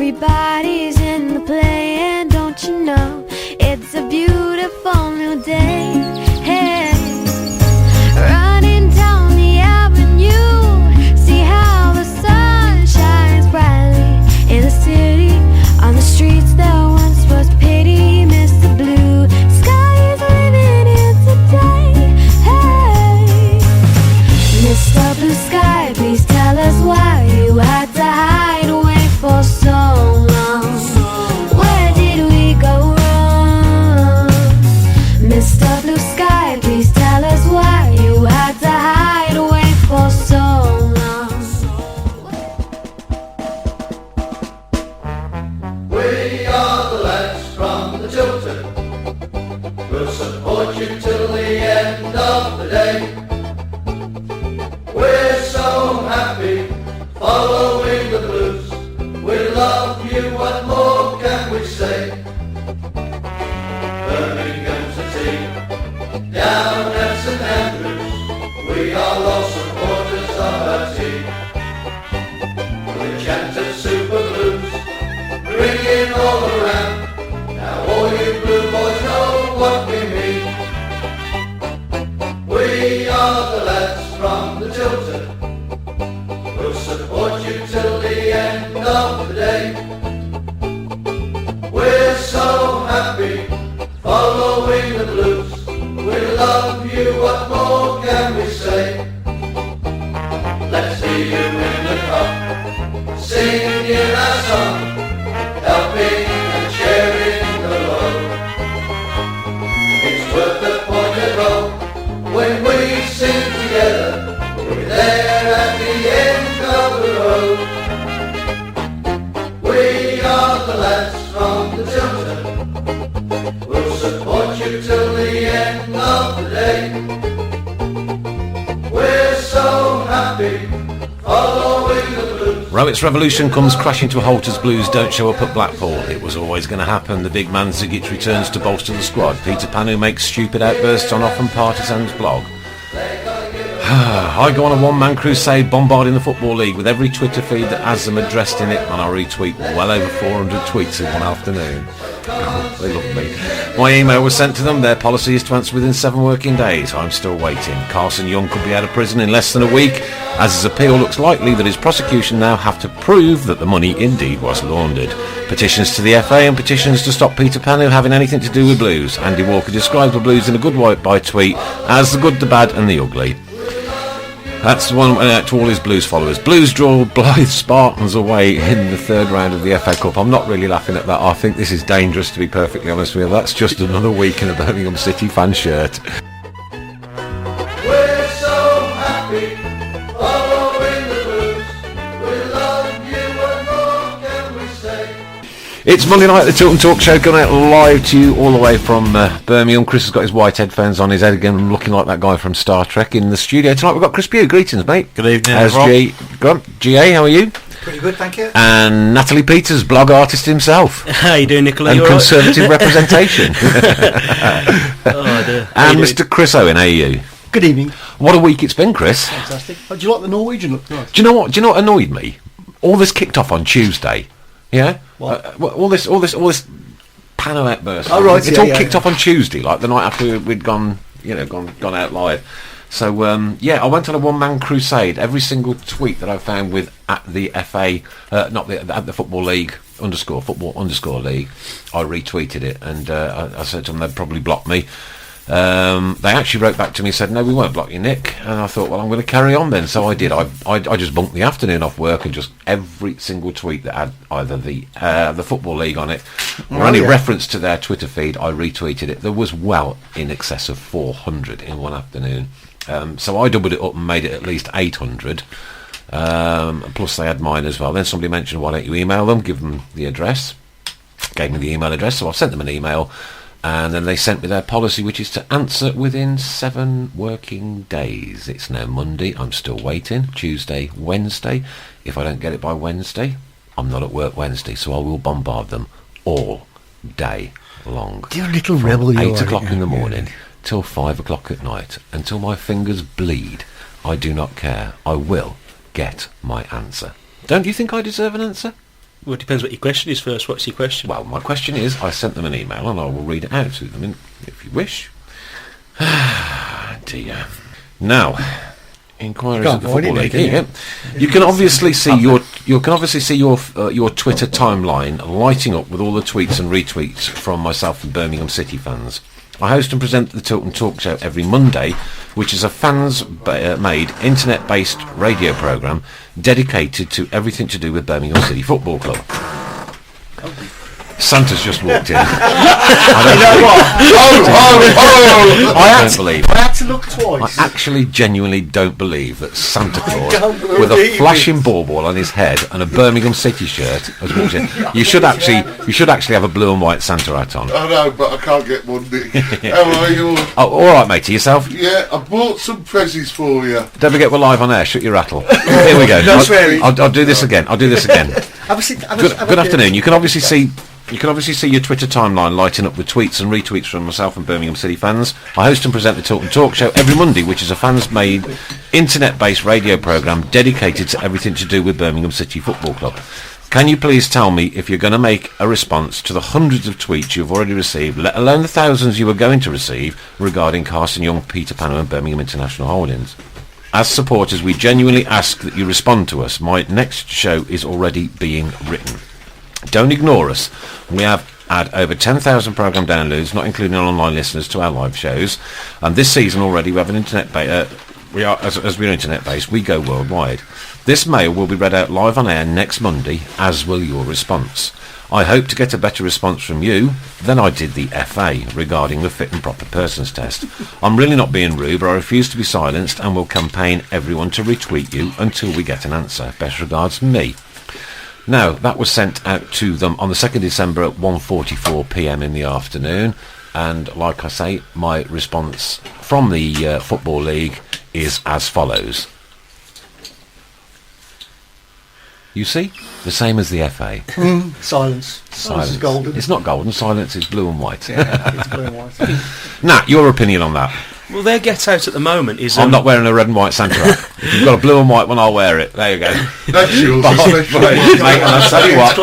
Everybody's in the play, and don't you know it's a beautiful new day. Hey, running down the avenue, see how the sun shines brightly in the city. On the streets there once was pity, Mr. Blue Sky is living in today. Hey, Mr. Blue Sky, please tell us why you had to hide away for so long. Where did we go wrong? Mr. Blue Sky, please tell us why you had to hide away for so long. We are the lads from the Tilton. We'll support you till the end of the day. We're so happy following the blues. We love you, what more can we say? Birmingham's the team, down at St Andrews. We are loyal supporters of our team. We chant at Super Blues, ringing all around. Now all you blue boys know what we mean. We are the lads from the Tilton. We'll support you till the end of the day. We're so happy following the blues. We love you, what more can we say? Let's see you in the cup, singing our song, helping and sharing the load. It's worth the pointed roll when we sing together. We're there at the end of the road. We are the lads from the Tilton. We'll support you till the end of the day. We're so happy following the blues. Rowett's revolution comes crashing to a halt as Blues don't show up at Blackpool. It was always going to happen. The big man Zigic returns to bolster the squad. Peter Panu makes stupid outbursts on often partisan's blog. I go on a one-man crusade bombarding the Football League with every Twitter feed that has them addressed in it, and I retweet well over 400 tweets in one afternoon. Oh, they love me. My email was sent to them. Their policy is to answer within 7 working days. I'm still waiting. Carson Young could be out of prison in less than a week, as his appeal looks likely that his prosecution now have to prove that the money indeed was laundered. Petitions to the FA and petitions to stop Peter Panu having anything to do with Blues. Andy Walker describes the Blues in a good white by tweet as the good, the bad and the ugly. That's the one to all his Blues followers. Blues draw Blythe Spartans away in the third round of the FA Cup. I'm not really laughing at that. I think this is dangerous, to be perfectly honest with you. That's just another week in a Birmingham City fan shirt. We're so happy following the blues. We love you, what more can we say? It's Monday night, the Tilton Talk show, going out live to you all the way from Birmingham. Chris has got his white headphones on his head again, looking like that guy from Star Trek. In the studio tonight we've got Chris Pugh. Greetings, mate. Good evening, How's Rob? GA, how are you? Pretty good, thank you. And Natalie Peters, blog artist himself. How you doing, Nicola? And You Conservative representation. Oh, dear. And Mr. Chris Owen, how are you? Good evening. What a week it's been, Chris. Fantastic. Oh, do you like the Norwegian look? Right. Do you know what annoyed me? All this kicked off on Tuesday. Yeah? What? All this Pano outburst. Oh, right, It's yeah, all yeah, kicked yeah. off on Tuesday, like the night after we'd gone out live. So I went on a one-man crusade. Every single tweet that I found with at the FA, at the Football League _football_ league, I retweeted it, and I said to them they'd probably block me. They actually wrote back to me and said, no, we won't block you, Nick. And I thought, well, I'm going to carry on then. So I did. I just bunked the afternoon off work, and just every single tweet that had either the Football League on it or any reference to their Twitter feed, I retweeted it. There was well in excess of 400 in one afternoon. So I doubled it up and made it at least 800. Plus they had mine as well. Then somebody mentioned, why don't you email them, give them the address. Gave me the email address, so I sent them an email. And then they sent me their policy, which is to answer within 7 working days. It's now Monday. I'm still waiting. Tuesday, Wednesday. If I don't get it by Wednesday, I'm not at work Wednesday, so I will bombard them all day long. You're a little rebel, you 8 are, o'clock in the yeah. morning till 5 o'clock at night, until my fingers bleed. I do not care. I will get my answer. Don't you think I deserve an answer? Well, it depends what your question is first. What's your question? Well, my question is, I sent them an email and I will read it out to them if you wish. Dear. Now, inquiries of the Football League. Here you go. You can obviously see your Twitter timeline lighting up with all the tweets and retweets from myself and Birmingham City fans. I host and present the Tilton Talk show every Monday, which is a fans-made, internet-based radio programme dedicated to everything to do with Birmingham City Football Club. Santa's just walked in. I don't believe it. I had to look twice. I actually genuinely don't believe that Santa Claus, don't with a believe flashing ball on his head and a Birmingham City shirt, has walked in. You should actually have a blue and white Santa hat on. I know, but I can't get one, Nick. How are you? Oh, all right, matey. Yourself? Yeah, I bought some prezzies for you. Don't forget we're live on air. Shut your rattle. Here we go. No swearing. I'll do this again. Good Good afternoon. You can obviously see your Twitter timeline lighting up with tweets and retweets from myself and Birmingham City fans. I host and present the Tilton Talk show every Monday, which is a fans-made, internet-based radio programme dedicated to everything to do with Birmingham City Football Club. Can you please tell me if you're going to make a response to the hundreds of tweets you've already received, let alone the thousands you are going to receive, regarding Carson Young, Peter Panner and Birmingham International Holdings? As supporters, we genuinely ask that you respond to us. My next show is already being written. Don't ignore us. We have had over 10,000 programme downloads, not including online listeners, to our live shows. And this season already we have an internet as we're internet-based, we go worldwide. This mail will be read out live on air next Monday, as will your response. I hope to get a better response from you than I did the FA regarding the fit and proper persons test. I'm really not being rude, but I refuse to be silenced and will campaign everyone to retweet you until we get an answer. Best regards, me. Now, that was sent out to them on the 2nd December at 1:44 p.m. in the afternoon, and like I say, my response from the Football League is as follows. You see? The same as the FA. Silence. Silence is golden. It's not golden, silence is blue and white. Yeah, it's blue and white. Nat, your opinion on that? Well, their get out at the moment is... I'm not wearing a red and white Santa hat. If you've got a blue and white one, I'll wear it. There you go. That's yours. Mate, and I tell you what,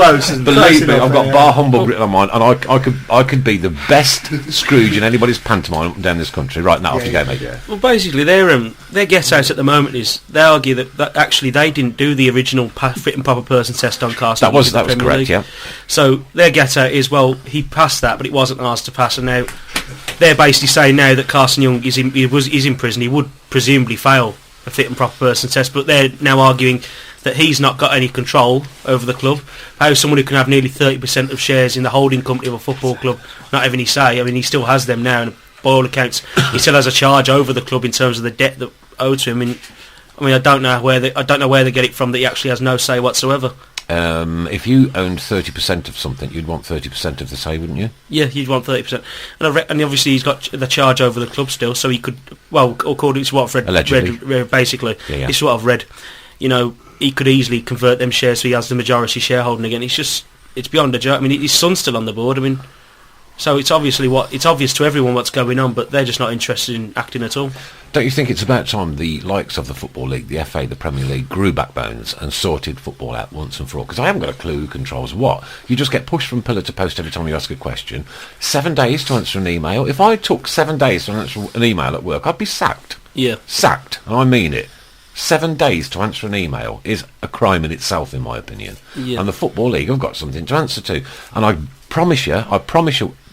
believe me, enough, I've got yeah. Bar Humbug written on mine, and I could be the best Scrooge in anybody's pantomime up and down this country. Right, now off you go, mate. Yeah. Well, basically, their get out at the moment is they argue that actually they didn't do the original fit and proper person test on Carson. That was correct, yeah. So their get out is, well, he passed that, but it wasn't ours to pass, and now they're basically saying now that Carson Young is in prison. He would presumably fail a fit and proper person test, but they're now arguing that he's not got any control over the club. How someone who can have nearly 30% of shares in the holding company of a football club not having any say? I mean, he still has them now, and by all accounts, he still has a charge over the club in terms of the debt that owed to him. I mean, I don't know where they get it from that he actually has no say whatsoever. If you owned 30% of something, you'd want 30% of the say, wouldn't you? Yeah, you'd want 30%. And obviously he's got the charge over the club still, so he could, well, according to what I've read, Allegedly. basically, Yeah. it's what I've read, you know, he could easily convert them shares so he has the majority shareholding again. It's beyond a joke. I mean, his son's still on the board, I mean, so it's obvious to everyone what's going on, but they're just not interested in acting at all. Don't you think it's about time the likes of the Football League, the FA, the Premier League grew backbones and sorted football out once and for all? Because I haven't got a clue who controls what. You just get pushed from pillar to post every time you ask a question. 7 days to answer an email. If I took 7 days to answer an email at work, I'd be sacked. Yeah. Sacked, and I mean it. 7 days to answer an email is a crime in itself, in my opinion. Yeah. And the Football League have got something to answer to. And I promise you,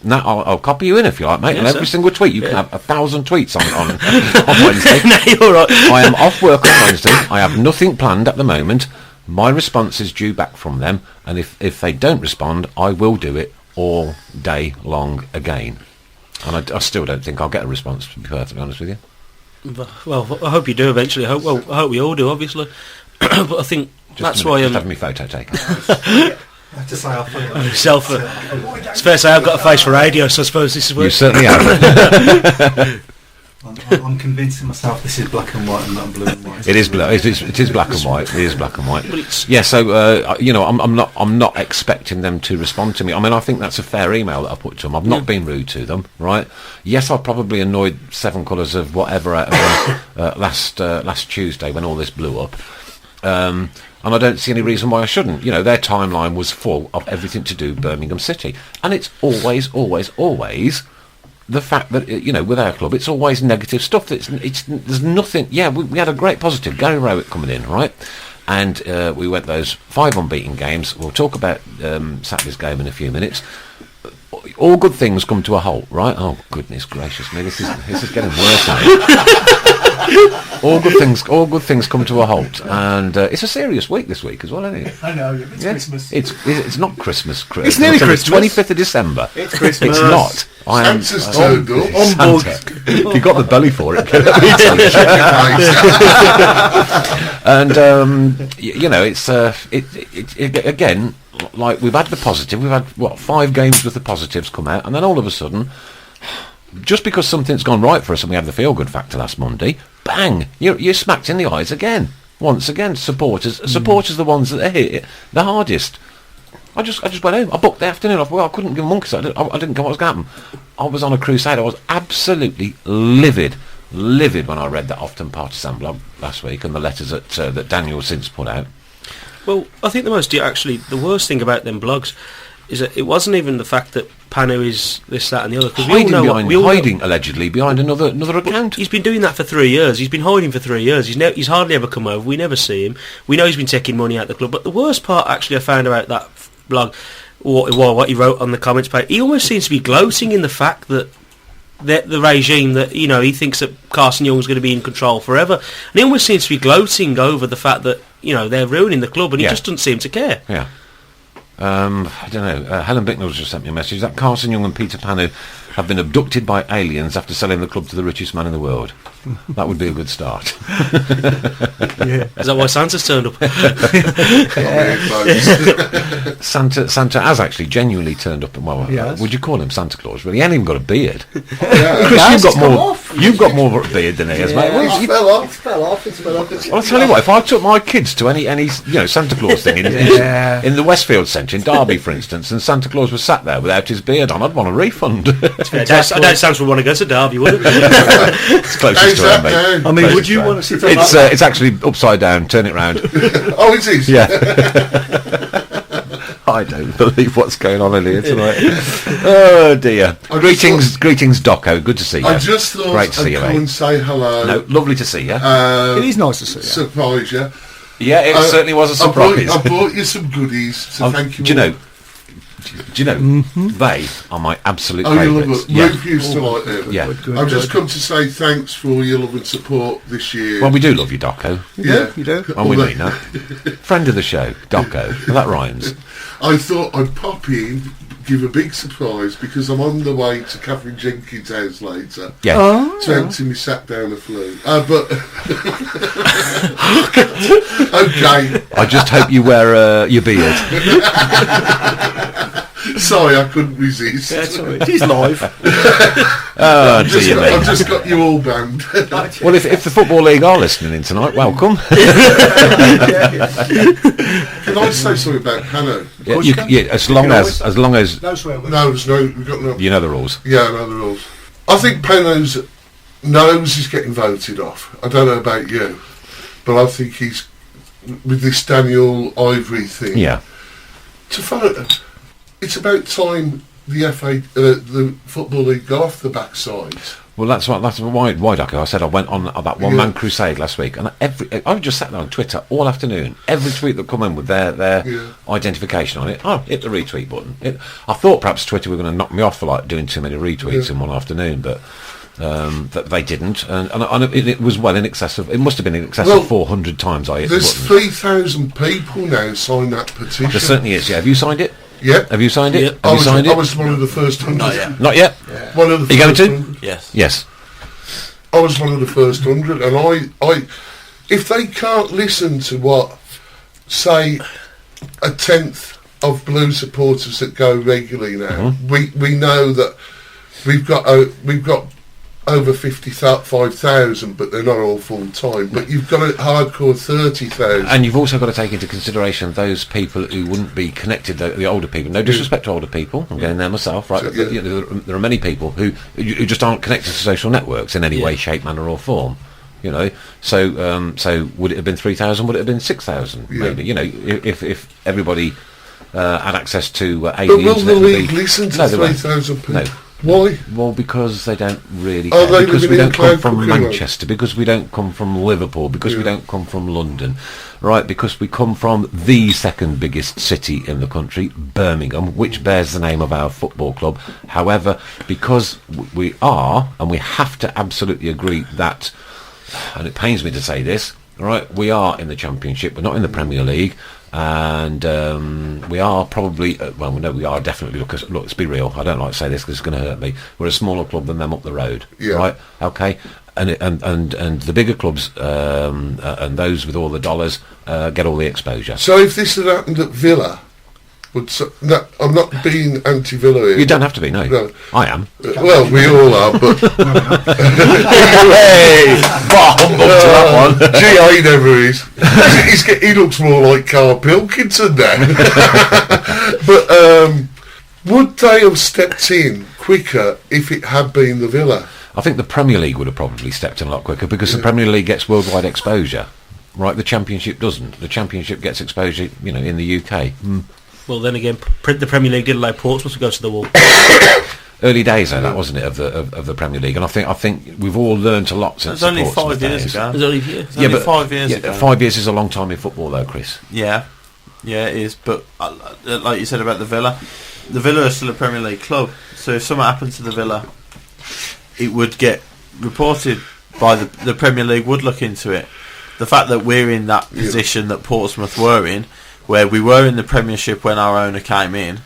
now I'll copy you in if you like, mate. Yeah, and every single tweet, you can have 1,000 tweets on Wednesday. No, you're right. I am off work on Wednesday. I have nothing planned at the moment. My response is due back from them, and if they don't respond, I will do it all day long again. And I still don't think I'll get a response, to be perfectly honest with you. Well, I hope you do eventually. I hope we all do, obviously. But I think that's why just have my photo taken. I have to say, I feel it's fair to say I've got a face for radio, so I suppose this is where You certainly have. I'm convincing myself this is black and white and not blue and white. It is blue. It is black and white. It is black and white. But it's- Yeah. So I'm not expecting them to respond to me. I mean, I think that's a fair email that I put to them. I've not been rude to them, right? Yes, I probably annoyed 7 colours of whatever out of them last Tuesday when all this blew up. And I don't see any reason why I shouldn't. You know, their timeline was full of everything to do Birmingham City. And it's always the fact that, you know, with our club, it's always negative stuff. There's nothing... Yeah, we had a great positive. Gary Rowett coming in, right? And we went those 5 unbeaten games. We'll talk about Saturday's game in a few minutes. All good things come to a halt, right? Oh, goodness gracious me, this is getting worse now. all good things come to a halt, and it's a serious week this week as well, isn't it? I know, it's Christmas. It's not Christmas. It's nearly Christmas. 25th of December. It's Christmas. It's not. Santa's turned up. Santa. If you've got the belly for it, and you know, it's again. Like, we've had the positive, we've had 5 games with the positives come out, and then all of a sudden, just because something's gone right for us and we had the feel good factor last Monday, bang, you're smacked in the eyes again. Once again, supporters are the ones that are hit the hardest. I just went home. I booked the afternoon off. Well, I couldn't give monkeys. I didn't know what was going to happen. I was on a crusade. I was absolutely livid when I read that Often Partisan blog last week and the letters that Daniel since put out. Well, I think the worst thing about them blogs is that it wasn't even the fact that Panu is this, that and the other. Hiding allegedly behind another account. He's been doing that for 3 years. He's been hiding for 3 years. He's hardly ever come over. We never see him. We know he's been taking money out of the club. But the worst part, actually, I found about that blog, what he wrote on the comments page, he almost seems to be gloating in the fact that the regime, that, you know, he thinks that Carson Young's going to be in control forever, and he almost seems to be gloating over the fact that, you know, they're ruining the club, and he just doesn't seem to care. Yeah. I don't know. Helen Bicknell's just sent me a message that Carson Young and Peter Panu have been abducted by aliens after selling the club to the richest man in the world. That would be a good start. Yeah. Is that why Santa's turned up? Santa has actually genuinely turned up. Would you call him Santa Claus? Well, he ain't even got a beard. Yeah. Chris, you've got more of a beard than he has, mate. It fell off. Well, I'll tell you what, if I took my kids to any Santa Claus thing in the Westfield Centre in Derby, for instance, and Santa Claus was sat there without his beard on, I'd want a refund. I don't sound would want to go to Derby, would it? It's closest to him, mate. I mean, would you want to sit on It's actually upside down. Turn it round. Oh, it is? Yeah. I don't believe what's going on in here tonight. Oh dear. Greetings, Docco. Good to see you. I just thought Great to see you, come mate. and say hello. No, lovely to see you. it is nice to see you. Surprise you. Yeah, it certainly was a surprise. I bought you some goodies, so thank you. Do you know, they are my absolute you favourites. love it. Ruth used to like them. Yeah. I've just come to say thanks for your love and support this year. Well, we do love you, Docco. Yeah, you do. And we mean that. Friend of the show, Docco. Well, that rhymes. I thought I'd pop in, give a big surprise, because I'm on the way to Catherine Jenkins' house later. Yeah. To empty me sack down the flue. But okay. I just hope you wear your beard. Sorry, I couldn't resist. That's all right. It is live. Oh, dear me. I've just got you all banned. Well, if the Football League are listening in tonight, welcome. Can I say something about Pano? As long as No swear words. No, there's no. We've got no. you know the rules. Yeah, I know the rules. I think Pano's nose is getting voted off. I don't know about you, but I think he's with this Daniel Ivory thing. Yeah. To follow, it's about time the the Football League got off the backside. Well, that's why, Docco. I said I went on that one-man crusade last week, and I just sat there on Twitter all afternoon. Every tweet that come in with their identification on it, hit the retweet button. I thought perhaps Twitter were going to knock me off for like doing too many retweets in one afternoon, but that they didn't, and it was well in excess of. It must have been in excess of 400 times I hit the There's button. 3,000 people now signed that petition. There certainly is. Yeah, have you signed it? Yeah. Have you signed it? Yeah. Have you signed I it? was one of the first 100. Not yet. Yeah. One of the Are you going first to? 100. Yes. Yes. I was one of the first 100, and I, if they can't listen to what, say, a tenth of Blue supporters that go regularly now, we know that we've got over 55,000, but they're not all full time. But you've got a hardcore 30,000, And you've also got to take into consideration those people who wouldn't be connected, the older people. No disrespect to older people, I'm getting there myself, right? So, But, there are many people who just aren't connected to social networks in any way, shape, manner or form. You know, so would it have been 3,000? Would it have been 6,000? Yeah. Maybe. You know, if everybody had access to AV But will the internet, league listen to No, they won't. 3,000 people? No. Why? Well, because they don't really Are care. they Because living we in don't come cloud from cooking land? Manchester, because we don't come from Liverpool, because we don't come from London, right? Because we come from the second biggest city in the country, Birmingham, which bears the name of our football club. However, because we are, and we have to absolutely agree that, and it pains me to say this, right, we are in the Championship, we're not in the Premier League, and we are probably well, no, we are definitely. Look, let's be real. I don't like to say this because it's going to hurt me. We're a smaller club than them up the road, Yeah. right? Okay, and the bigger clubs and those with all the dollars get all the exposure. So if this had happened at Villa, no, I'm not being anti-Villa here. You don't have to be. No, No. I am. Well, we all are, but Hey, bah, humbug to that one. GA never is. He looks more like Carl Pilkington now. But would they have stepped in quicker if it had been the Villa? I think the Premier League would have probably stepped in a lot quicker because the Premier League gets worldwide exposure. Right, the Championship doesn't. The Championship gets exposure, you know, in the UK. Well, then again, the Premier League did allow Portsmouth to go to the wall. Early days, though, that wasn't it, of the Premier League, and I think we've all learnt a lot since. It was only the 5 years days. ago. It was only It was only 5 years ago. 5 years is a long time in football, though, Chris. Yeah, it is. But like you said about the Villa is still a Premier League club. So if something happened to the Villa, it would get reported by the Premier League. Would look into it. The fact that we're in that position that Portsmouth were in, where we were in the Premiership when our owner came in,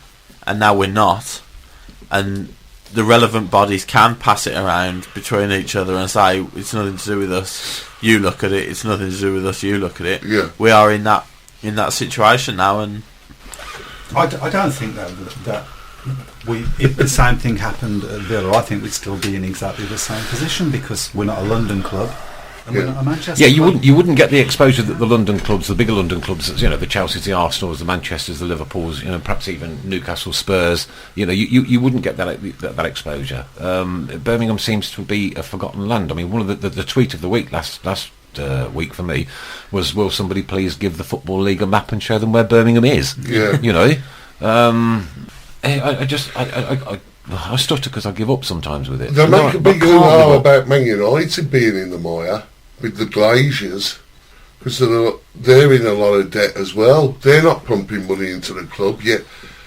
and now we're not, and the relevant bodies can pass it around between each other and say it's nothing to do with us, you look at it, it's nothing to do with us, you look at it. Yeah. We are in that situation now, and I don't think though that if the same thing happened at Villa, I think we'd still be in exactly the same position because we're not a London club and we're not a Manchester Yeah, club. you wouldn't get the exposure that the London clubs, the bigger London clubs, you know, the Chelseas, the Arsenals, the Manchesters, the Liverpools, you know, perhaps even Newcastle, Spurs. You know, you wouldn't get that exposure. Birmingham seems to be a forgotten land. I mean, one of the tweet of the week last week for me was, will somebody please give the Football League a map and show them where Birmingham is? Yeah. You know, I stutter because I give up sometimes with it. They No, make a I big can't give hoo-ha up. about Man United being in the mire with the Glaziers because they're in a lot of debt as well. They're not pumping money into the club yet.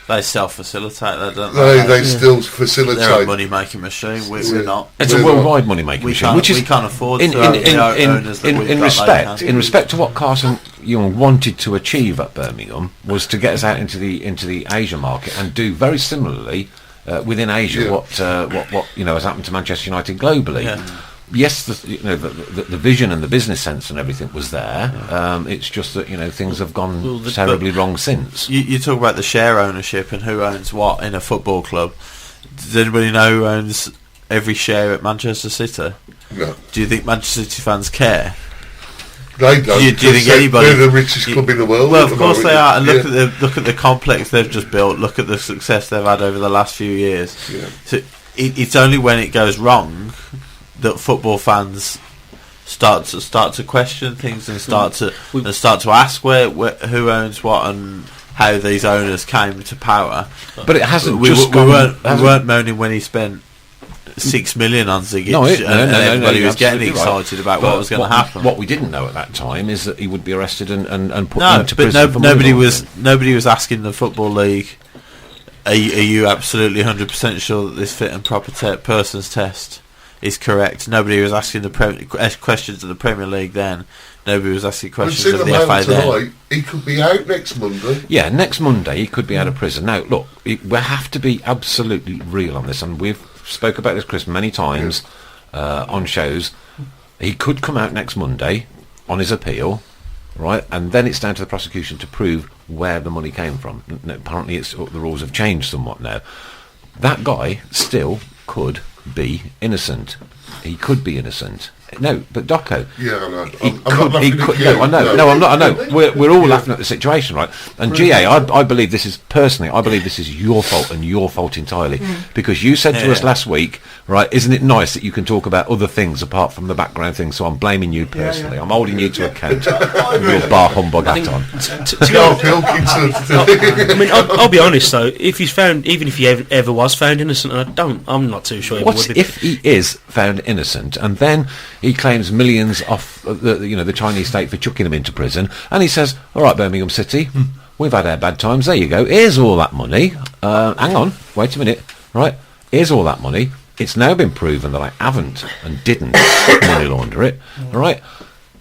they self-facilitate that, don't They still facilitate. They're a money-making machine. We're not. It's a We're worldwide money-making We machine, can't, which is we can't afford in to have the owners that we've got like in respect to what Carson Young wanted to achieve at Birmingham was to get us out into the Asia market and do very similarly within Asia what you know has happened to Manchester United globally. Yeah. Yes, the vision and the business sense and everything was there. It's just that, you know, things have gone terribly wrong since. You talk about the share ownership and who owns what in a football club. Does anybody know who owns every share at Manchester City? No, Do you think Manchester City fans care? they don't. Do you think because anybody? They're the richest club in the world. Well, at of the course moment. they are. And Yeah. look at the complex they've just built. Look at the success they've had over the last few years. Yeah. So it's only when it goes wrong that football fans start to question things and start to ask who owns what and how these owners came to power. But it hasn't We just weren't moaning when he spent 6 million on Zigic, and everybody was getting absolutely right. excited about But what was going to happen. What we didn't know at that time is that he would be arrested and put No, into but prison for money nobody was asking the Football League, are you absolutely 100% sure that this fit and proper person's test is correct? Nobody was asking the questions of the Premier League then. Nobody was asking We've questions seen of the the man FA then. tonight. He could be out next Monday. Yeah, next Monday he could be out of prison. Now, look, we have to be absolutely real on this, and we've spoke about this, Chris, many times on shows. He could come out next Monday on his appeal, right, and then it's down to the prosecution to prove where the money came from. Apparently, the rules have changed somewhat now. That guy still could be innocent. He could be innocent. No, but Docco. Yeah, I know. He I'm could. not laughing He at could. you. No, I know. No, I'm not. I know. We're all laughing at the situation, right? And GA, I believe this is personally. I believe this is your fault and your fault entirely, because you said to us last week, right? Isn't it nice that you can talk about other things apart from the background things? So I'm blaming you personally. I'm holding you to account. With your bar humbug hat on. I mean, I'll be honest though. If he's found, even if he ever was found innocent, and I'm not too sure. What if he is found innocent and then he claims millions off the Chinese state for chucking him into prison, and he says, "All right, Birmingham City, we've had our bad times. There you go. Here's all that money. Hang on, wait a minute. Right, here's all that money. It's now been proven that I haven't and didn't money launder it. All right,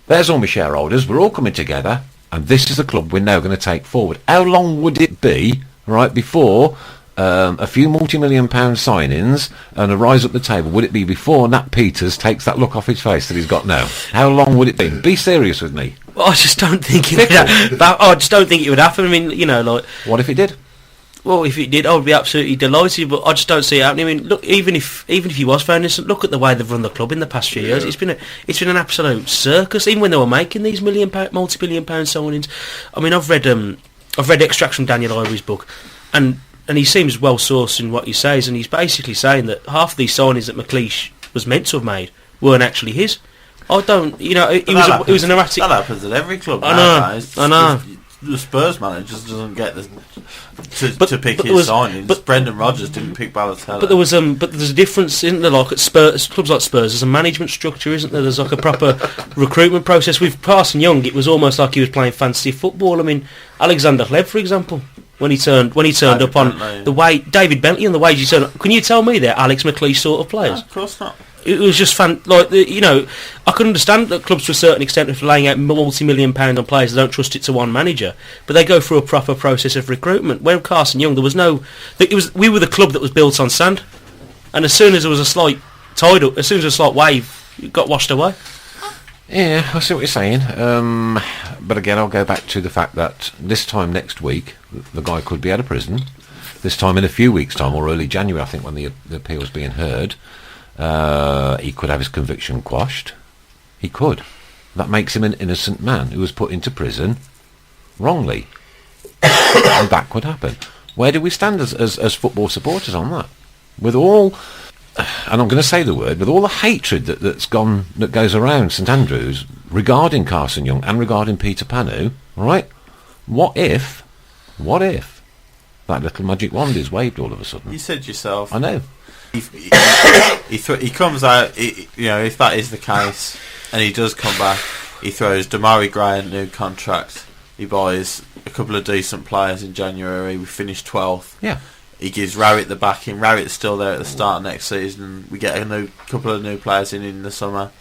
there's all my shareholders. We're all coming together, and this is the club we're now going to take forward." How long would it be, right, before a few multi-million-pound signings and a rise up the table? Would it be before Nat Peters takes that look off his face that he's got now? How long would it be? Be serious with me. Well, I just don't think it would. I just don't think it would happen. I mean, like, What if it did? well, if it did, I would be absolutely delighted. But I just don't see it happening. I mean, look, even if he was found innocent, look at the way they've run the club in the past few years. It's been an absolute circus. Even when they were making these multi-billion-pound signings. I mean, I've read extracts from Daniel Ivory's book, and he seems well sourced in what he says, and he's basically saying that half of these signings that McLeish was meant to have made weren't actually his. I don't, it was an erratic. That happens at every club. I know. The Spurs manager just doesn't get to pick his signings. But Brendan Rodgers didn't pick Balotelli. But there's a difference, isn't there? Like at Spurs, clubs like Spurs, there's a management structure, isn't there? There's like a proper recruitment process. With Carson Young, it was almost like he was playing fantasy football. I mean, Alexander Hleb, for example. When he turned up on the way David Bentley and the way he turned up, can you tell me they're Alex McLeish sort of players? No, of course not. It was just I could understand that clubs to a certain extent if laying out multi-million-pound on players, they don't trust it to one manager, but they go through a proper process of recruitment. Where Carson Young, we were the club that was built on sand, and as soon as there was a slight tide up, as soon as a slight wave, it got washed away. Yeah, I see what you're saying. But again, I'll go back to the fact that this time next week, the guy could be out of prison. This time in a few weeks' time, or early January, I think, when the appeal's being heard, he could have his conviction quashed. He could. That makes him an innocent man who was put into prison wrongly. And that could happen. Where do we stand as football supporters on that? With all... And I'm going to say the word, with all the hatred that goes around St Andrews regarding Carson Young and regarding Peter Panu, right? What if that little magic wand is waved all of a sudden? You said yourself. I know. He comes out, if that is the case, and he does come back, he throws Damari Gray a new contract. He buys a couple of decent players in January. We finish 12th. Yeah. He gives Rowett the backing. Rowett's still there at the start of next season. We get a couple of new players in the summer.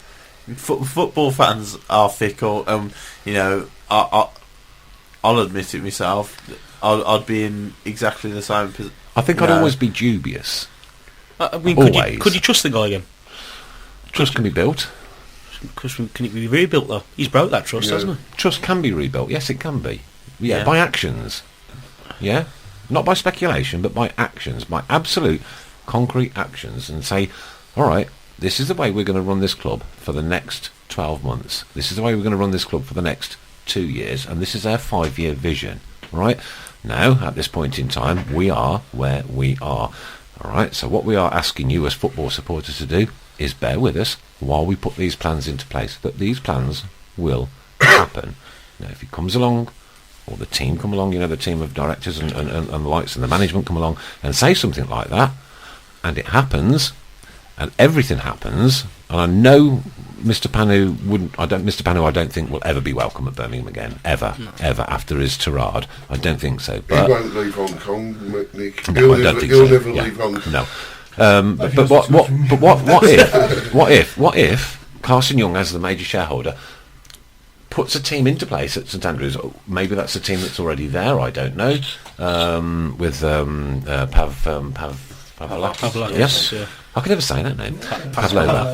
Football fans are fickle. I'll admit it myself. I'd be in exactly the same position. I think I'd always be dubious. I mean, could you trust the guy again? Trust can be built. Can it be rebuilt though? He's broke that trust, hasn't he? Trust can be rebuilt. Yes, it can be. Yeah, by actions. Yeah. Not by speculation, but by actions, by absolute concrete actions, and say, all right, this is the way we're going to run this club for the next 12 months. This is the way we're going to run this club for the next 2 years, and this is our 5-year vision, right? Now, at this point in time, we are where we are, all right? So what we are asking you as football supporters to do is bear with us while we put these plans into place, that these plans will happen. Now, if it comes along, or the team come along, the team of directors and the likes and the management come along and say something like that, and it happens, and everything happens, and I know Mr. Panu I don't think will ever be welcome at Birmingham again, ever after his tirade. I don't think so. But he won't leave Hong Kong, Nick. No, I don't think so. He'll never leave Hong Kong. No. But what if Carson Young, as the major shareholder, puts a team into place at St Andrews? Maybe that's a team that's already there. I don't know. With Pavlakis. Yes, yeah. I can never say that name. Pavlova.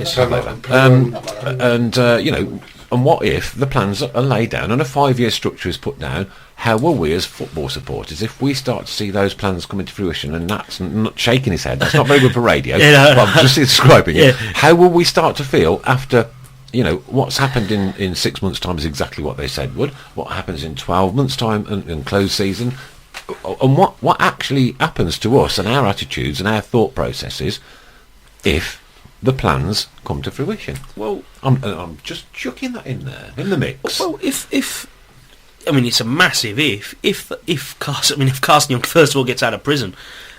And what if the plans are laid down and a 5-year structure is put down? How will we as football supporters, if we start to see those plans come into fruition, and that's not shaking his head, that's not very good for radio, but I'm just describing it, how will we start to feel after what's happened in 6 months' time is exactly what they said would. What happens in 12 months' time and close season, and what actually happens to us and our attitudes and our thought processes if the plans come to fruition. Well, I'm just chucking that in there in the mix. Well, if I mean, it's a massive if Carson Young first of all gets out of prison,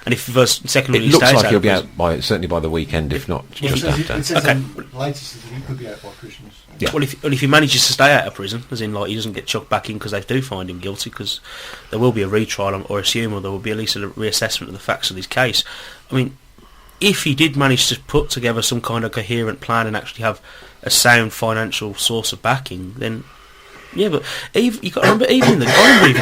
and if first second it he looks stays like out he'll of be prison, out certainly by the weekend, if not just after. It says Okay. latest that he could be out by Christmas. Yeah. Well, if he manages to stay out of prison, as in like he doesn't get chucked back in because they do find him guilty, because there will be a retrial or assume, or there will be at least a reassessment of the facts of his case. I mean, if he did manage to put together some kind of coherent plan and actually have a sound financial source of backing, then yeah. But you got to remember, even in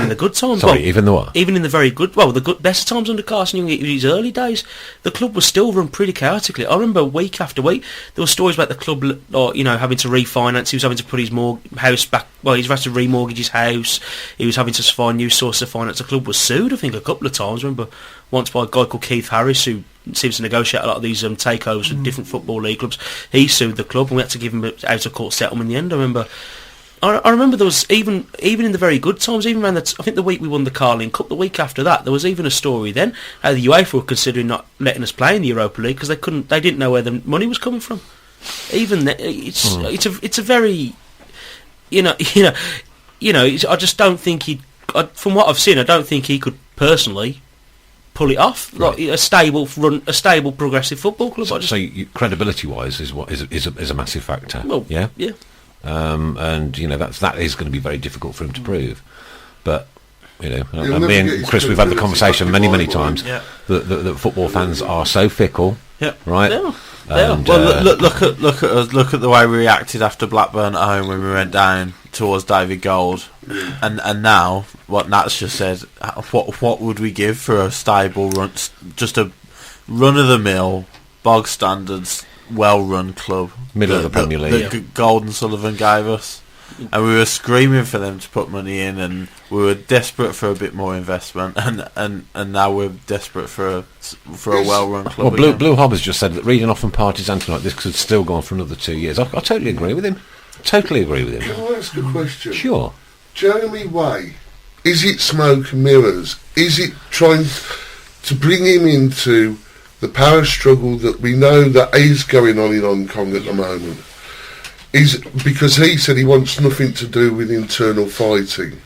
the good times. Sorry, even the what? Even in the very good, the best times under Carson Young, in his early days, the club was still run pretty chaotically. I remember week after week, there were stories about the club, having to refinance. He was having to put his house back. Well, he was having to remortgage his house. He was having to find new sources of finance. The club was sued, I think, a couple of times. I remember once by a guy called Keith Harris, who seems to negotiate a lot of these takeovers with different football league clubs. He sued the club, and we had to give him an out-of-court settlement in the end. I remember there was even in the very good times, even around I think the week we won the Carling Cup, the week after that, there was even a story then how the UEFA were considering not letting us play in the Europa League because they didn't know where the money was coming from. Even then, it's a very I just don't think from what I've seen, I don't think he could personally pull it off. Right. Like a stable progressive football club. So credibility-wise is a massive factor. Well, yeah. Yeah. And that is going to be very difficult for him to prove. But me never and get his Chris, we've had the credibility conversation back many in my times Yeah. that football fans are so fickle. Yeah. Right. They are. And, Well, look at us. Look at the way we reacted after Blackburn at home when we went down towards David Gold, and now what Nat's just said. What would we give for a stable run, just a run of the mill, bog standards, well run club, middle of the Premier League? that Gold and Sullivan gave us, and we were screaming for them to put money in, and we were desperate for a bit more investment, and now we're desperate for a well-run club. Well, Blue Hob has just said that reading off from parties anything like this could still go on for another 2 years. I totally agree with him. Totally agree with him. Can I ask a question? Sure. Jeremy Way, is it smoke and mirrors? Is it trying to bring him into the power struggle that we know that is going on in Hong Kong at the moment? Is because he said he wants nothing to do with internal fighting.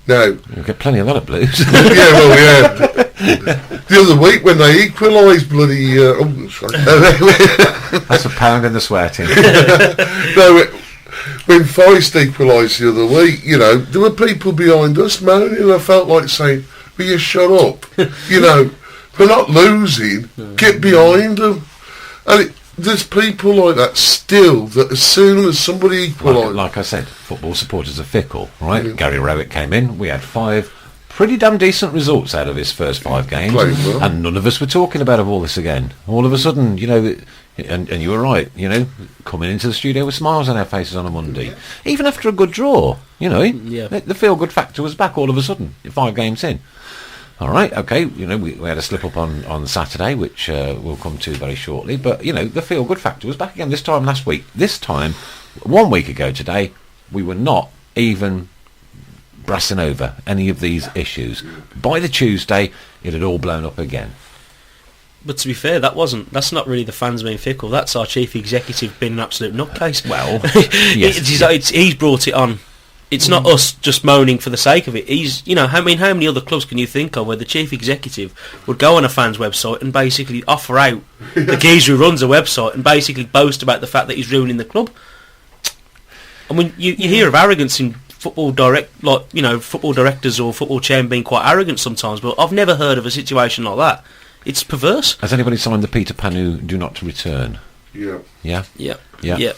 Now, You'll get plenty of that at Blues. yeah, well, yeah. The other week when they equalised, bloody. That's a pound in the sweating. No, when Feist equalised the other week, there were people behind us moaning. I felt like saying, "Will you shut up?" We're not losing. Get behind them. And there's people like that still. That as soon as somebody equalises, like I said, football supporters are fickle, right? Gary Rowett came in. We had 5 pretty damn decent results out of his first 5 games, Played well. and none of us were talking about all this again. All of a sudden, and you were right, coming into the studio with smiles on our faces on a Monday, even after a good draw, the feel-good factor was back all of a sudden, 5 games in. All right, okay, we had a slip-up on Saturday, which we'll come to very shortly, but, the feel-good factor was back again this time last week. This time, 1 week ago today, we were not even brassing over any of these issues. By the Tuesday, it had all blown up again. But to be fair, that's not really the fans being fickle. That's our chief executive being an absolute nutcase. Well, yes. He's brought it on. It's not us just moaning for the sake of it. How many other clubs can you think of where the chief executive would go on a fan's website and basically offer out the geezer who runs a website and basically boast about the fact that he's ruining the club? I mean, you hear of arrogance in football football directors or football chairmen being quite arrogant sometimes, but I've never heard of a situation like that. It's perverse. Has anybody signed the Peter Panu do not return? Yeah. Yeah? Yeah. Yeah. Yeah.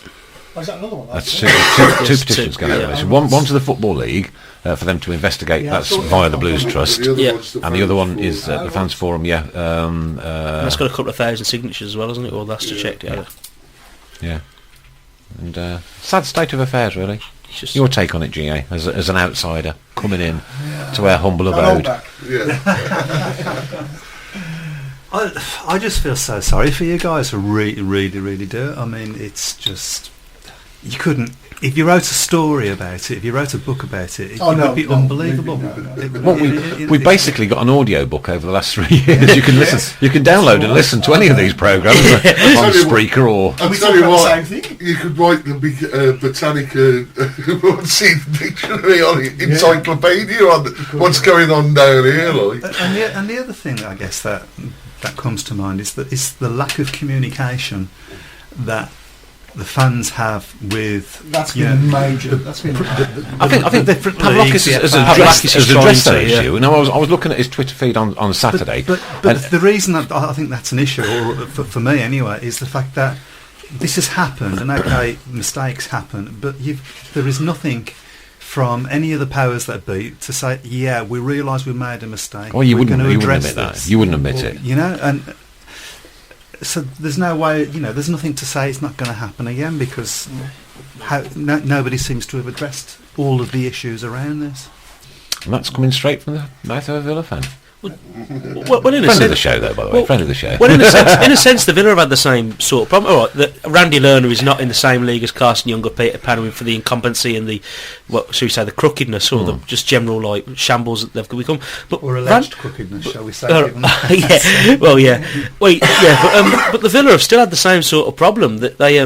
Oh, is that another one? That's two petitions going out. Yeah. So one to the Football League for them to investigate. Yeah, I That's thought via that the Blues was Trust. And The other one is the Fans Forum, yeah. That's got a couple of thousand signatures as well, hasn't it? Well, that's to check. Yeah. And sad state of affairs, really. It's just, Your take on it, GA, as an outsider coming in to our humble abode. Yeah. I just feel so sorry for you guys. I really, really, really do. I mean, it's just you couldn't. If you wrote a story about it, if you wrote a book about it, it would be unbelievable. Well, we've basically got an audio book over the last 3 years. You can listen, you can download and listen to any of these programs on Spreaker or. I'll tell you what, you could write the big Botanica dictionary on it, encyclopedia on what's going on down here, like. And the other thing, I guess that comes to mind is the lack of communication that the fans have with. That's been major. That's been. I think Pavlakis has addressed that issue. And I was looking at his Twitter feed on Saturday. But the reason that I think that's an issue, or for me anyway, is the fact that this has happened, and okay, mistakes happen, but there is nothing from any of the powers that be to say, yeah, we realise we made a mistake. Well, you wouldn't admit that. You wouldn't admit it. You know, and so there's no way, there's nothing to say it's not going to happen again, because nobody seems to have addressed all of the issues around this. And that's coming straight from the mouth of a Villa fan. Well, friend of the show, though, by the way. Friend of the show. Well, in a sense, the Villa have had the same sort of problem. All right, that Randy Lerner is not in the same league as Carson Young or Peter Panwin for the incompetency and the, what should we say, the crookedness or the just general like shambles that they've become. Or alleged crookedness, shall we say? But the Villa have still had the same sort of problem that they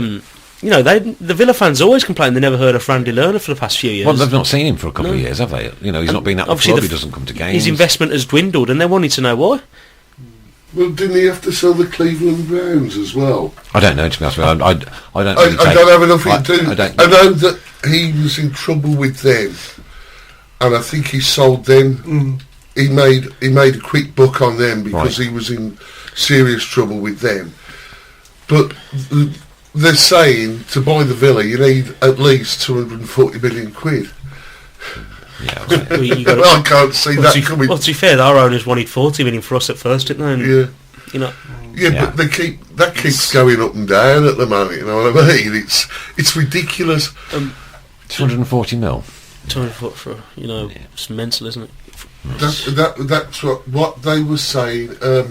the Villa fans always complain they never heard of Randy Lerner for the past few years. Well, they've not seen him for a couple of years, have they? He's not been at the club, he doesn't come to games. His investment has dwindled, and they wanted to know why. Well, didn't he have to sell the Cleveland Browns as well? I don't know, to be honest with you. I don't have enough to do. I know that he was in trouble with them, and I think he sold them. He made a quick buck on them because he was in serious trouble with them. But they're saying to buy the Villa you need at least 240 million quid. Yeah, I can't see that coming. Well, to be fair, our owners wanted 40 million for us at first, didn't they? And, but that keeps going up and down at the moment. You know what I mean? It's ridiculous. 240 mil. 240 for it's mental, isn't it? That's what they were saying. I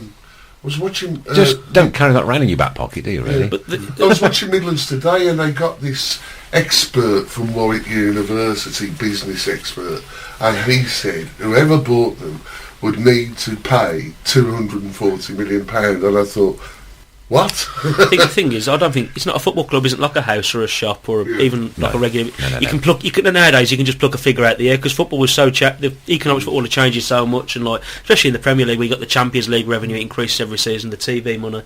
was watching. Just don't carry that around in your back pocket, do you? Really? Yeah. But I was watching Midlands Today, and they got this expert from Warwick University, business expert, and he said whoever bought them would need to pay £240 million, and I thought, what? I think the thing is, I don't think it's not a football club. Isn't like a house or a shop or even like a regular. You can plug. Nowadays you can just pluck a figure out the air because football was so the economics of football have changed so much, and like especially in the Premier League, we got the Champions League revenue increases every season, the TV money.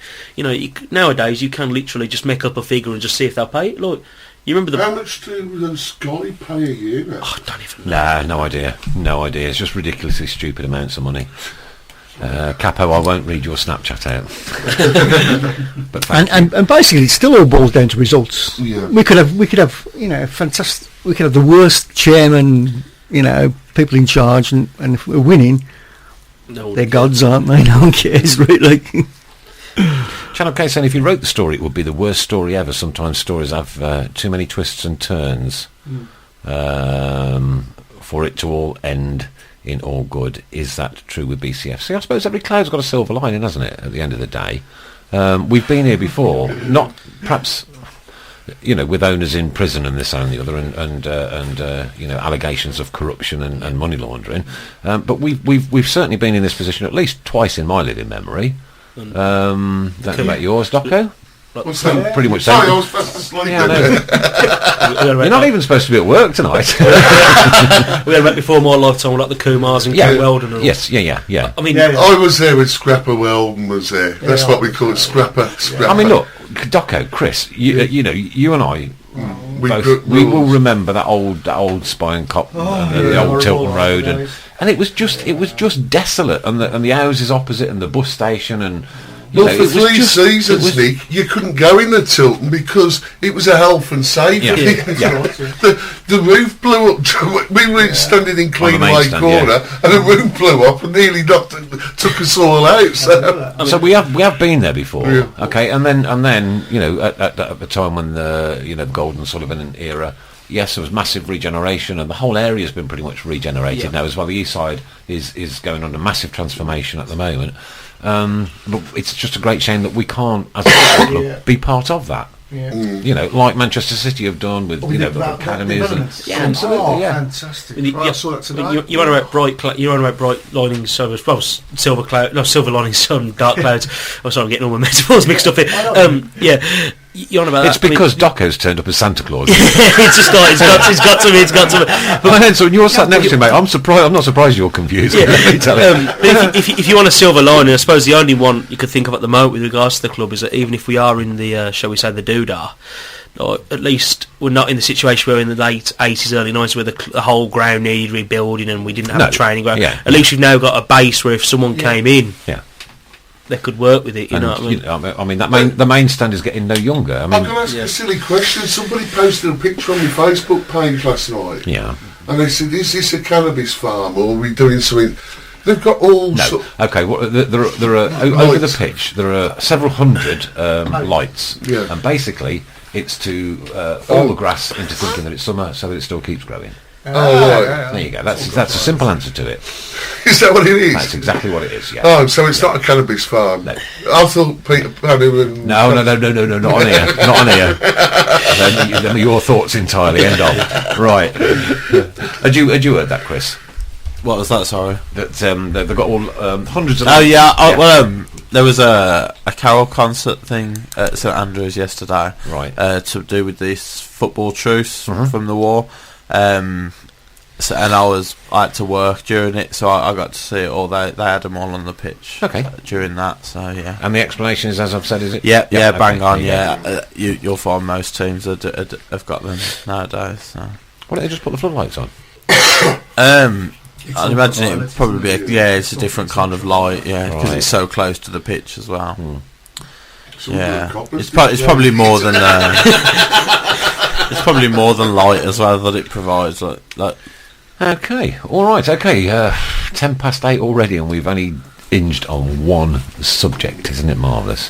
Nowadays you can literally just make up a figure and just see if they'll pay it. Like you remember how much do Sky pay a year now? I don't even know. No idea. It's just ridiculously stupid amounts of money. Capo, I won't read your Snapchat out. But and basically, it still all boils down to results. Yeah. We could have fantastic. We could have the worst chairman, people in charge, and if we're winning, they're gods, aren't they? No one cares really. Channel K saying if you wrote the story, it would be the worst story ever. Sometimes stories have too many twists and turns for it to all end in all good. Is that true with BCFC? I suppose every cloud's got a silver lining, hasn't it, at the end of the day? We've been here before, not perhaps with owners in prison and this and the other and allegations of corruption and money laundering, but we've certainly been in this position at least twice in my living memory. Don't know about yours, Docco? What's that? Pretty much. Sorry, I was fast asleep. Yeah, you're not even supposed to be at work tonight. We had met before more lifetime, like the Kumars and Ken Weldon. And yes, yeah. I mean, I was there with Scrapper Weldon was there. That's what we call it, Scrapper. I mean, look, Docco, Chris, you and I. We will remember that old Spine Cop, the old Tilton Road, and it was just desolate, and the houses opposite, and the bus station, and for 3 seasons, Nick, you couldn't go in the Tilton because it was a health and safety. The roof blew up. We were standing in Cleanway Corner, and the roof blew up and nearly took us all out. So we have been there before, okay, and then at the time when the Golden Sullivan era. Yes, there was massive regeneration, and the whole area has been pretty much regenerated now as well. The east side is going under massive transformation at the moment. But it's just a great shame that we can't, as a club, be part of that. Yeah. You know, like Manchester City have done with We you know did the that academies. And, development. yeah, absolutely. Oh, Yeah. fantastic. And you- Right, I saw that today. You're on about you're on about bright linings, silver cloud, no, silver linings, sun, dark clouds. Oh, sorry, I'm getting all my metaphors mixed up here. Yeah, you're on about It's that. because Docco's turned up as Santa Claus. it's just got it's got to me. But so when you're sat next to me, mate, I'm surprised. I'm not surprised you're confused. Yeah. Let me tell you. But if you want a silver lining, I suppose the only one you could think of at the moment with regards to the club is that even if we are in the, shall we say, the doodah, or at least we're not in the situation where in the late 80s, early 90s, where the whole ground needed rebuilding and we didn't have a training ground. Yeah. At least we've now got a base where if someone came in, Yeah. they could work with it. You know what I mean? You know, I mean the main stand is getting no younger. I I'm mean, going to ask a silly question. Somebody posted a picture on my Facebook page last night. yeah. And they said, is this a cannabis farm or are we doing something? They've got all No. Okay. Well, there are over the pitch. There are several hundred lights, Yeah. and basically it's to fool the grass into thinking that it's summer, so that it still keeps growing. Oh, right. There you go. That's a simple answer to it. Is that what it is? That's exactly what it is. Yeah. Oh, so it's not a cannabis farm. No. I thought Peter Pan and... No, not on here. Not on here. Them are your thoughts entirely. End of. Right. Had you heard that, Chris? What was that? Sorry. That they've got all hundreds of. Oh yeah. Well, there was a carol concert thing at St Andrews yesterday. Right. To do with this football truce from the war. So, and I had to work during it, so I got to see it all. They had them all on the pitch. Okay. During that, so yeah. And the explanation is, as I've said, is it? Yeah, okay, bang on. there Yeah, you'll find most teams have got them nowadays. So. Why don't they just put the floodlights on? I'd imagine it would probably be it's a different kind of light, because Right. it's so close to the pitch as well. Some Yeah, good coppers it's did probably more than it's probably more than light as well that it provides. Like Okay, all right, okay. 8:10 already, and we've only hinged on one subject. Isn't it marvellous?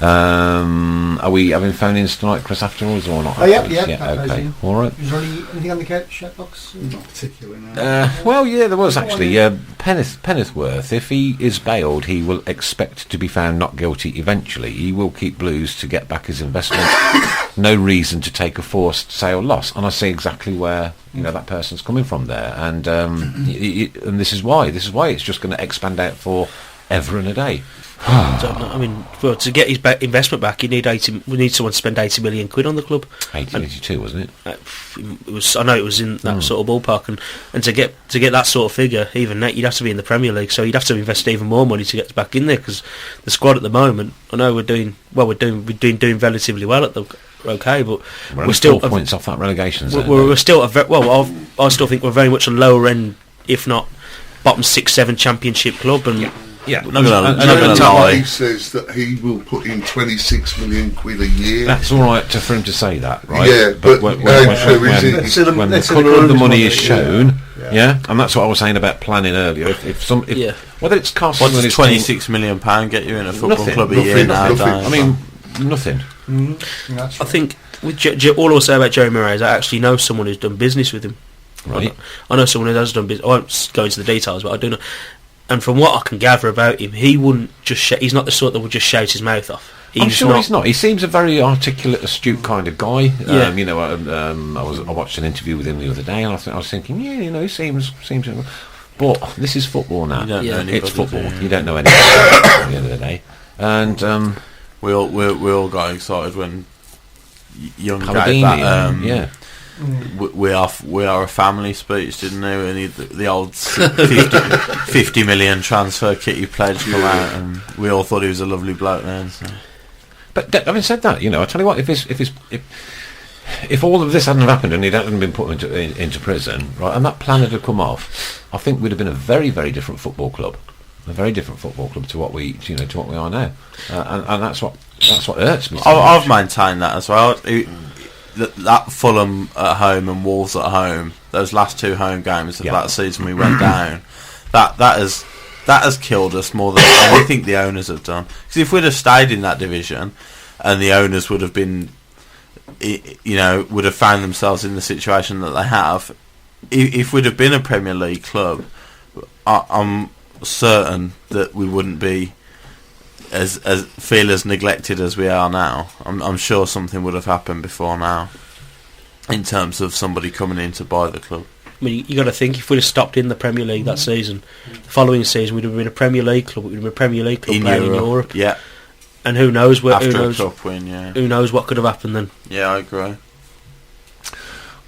Are we having phone-ins tonight, Chris, afterwards, or not? Oh, yeah, Okay, all right. Is there anything on the chat box? Not particularly, no. Well, yeah, there was actually. Pennyworth, if he is bailed, he will expect to be found not guilty eventually. He will keep Blues to get back his investment. No reason to take a forced sale loss. And I see exactly where that person's coming from there. And and this is why. This is why it's just going to expand out for ever and a day. I mean, well, to get his investment back, we need someone to spend 80 million quid on the club. 1882, wasn't it? It was. I know it was in that sort of ballpark, and to get that sort of figure, even that, you'd have to be in the Premier League, so you'd have to invest even more money to get back in there. Because the squad at the moment, I know we're doing relatively well at the. Okay, but we're still 4 points off that relegation zone. We're still I still think we're very much a lower end, if not bottom 6-7 championship club, and yeah, not gonna lie. He says that he will put in 26 million quid a year. That's all right for him to say that, right? Yeah, but when the the colour of the money is shown, and that's what I was saying about planning earlier. If whether it's costing what does £26 million get you in a football Nothing. club a year nowadays? I mean, nothing. I think with all I'll say about Jerry Murray is I actually know someone who's done business with him. Right. I know someone who has done business. I won't go into the details, but I do know. And from what I can gather about him, he wouldn't just. He's not the sort that would just shout his mouth off. I'm sure he's not. He seems a very articulate, astute kind of guy. Yeah. I watched an interview with him the other day, and I was thinking, he seems. But this is football now. You don't know anybody, it's football. do you? You don't know anything at the end of the day. And we all got excited when Young gave Palladini, that. We are a family speech, didn't they? And the old 50 million transfer kitty pledge come out, and we all thought he was a lovely bloke then. So. But having said that, I tell you what, if all of this hadn't happened and he hadn't been put into prison, right, and that plan had come off, I think we'd have been a very, very different football club. A very different football club to what we are now, and that's what hurts me. I've maintained that as well. That Fulham at home and Wolves at home, those last two home games of that season we went down, that has killed us more than anything the owners have done. Because if we'd have stayed in that division, and the owners would have been, would have found themselves in the situation that they have, if we'd have been a Premier League club, I'm certain that we wouldn't be as feel as neglected as we are now, I'm sure something would have happened before now, in terms of somebody coming in to buy the club. I mean, you got to think, if we'd have stopped in the Premier League that season, the following season we'd have been a Premier League club. We'd have been a Premier League club playing in Europe. Yeah. And who knows where? After a cup win, yeah. Who knows what could have happened then? Yeah, I agree.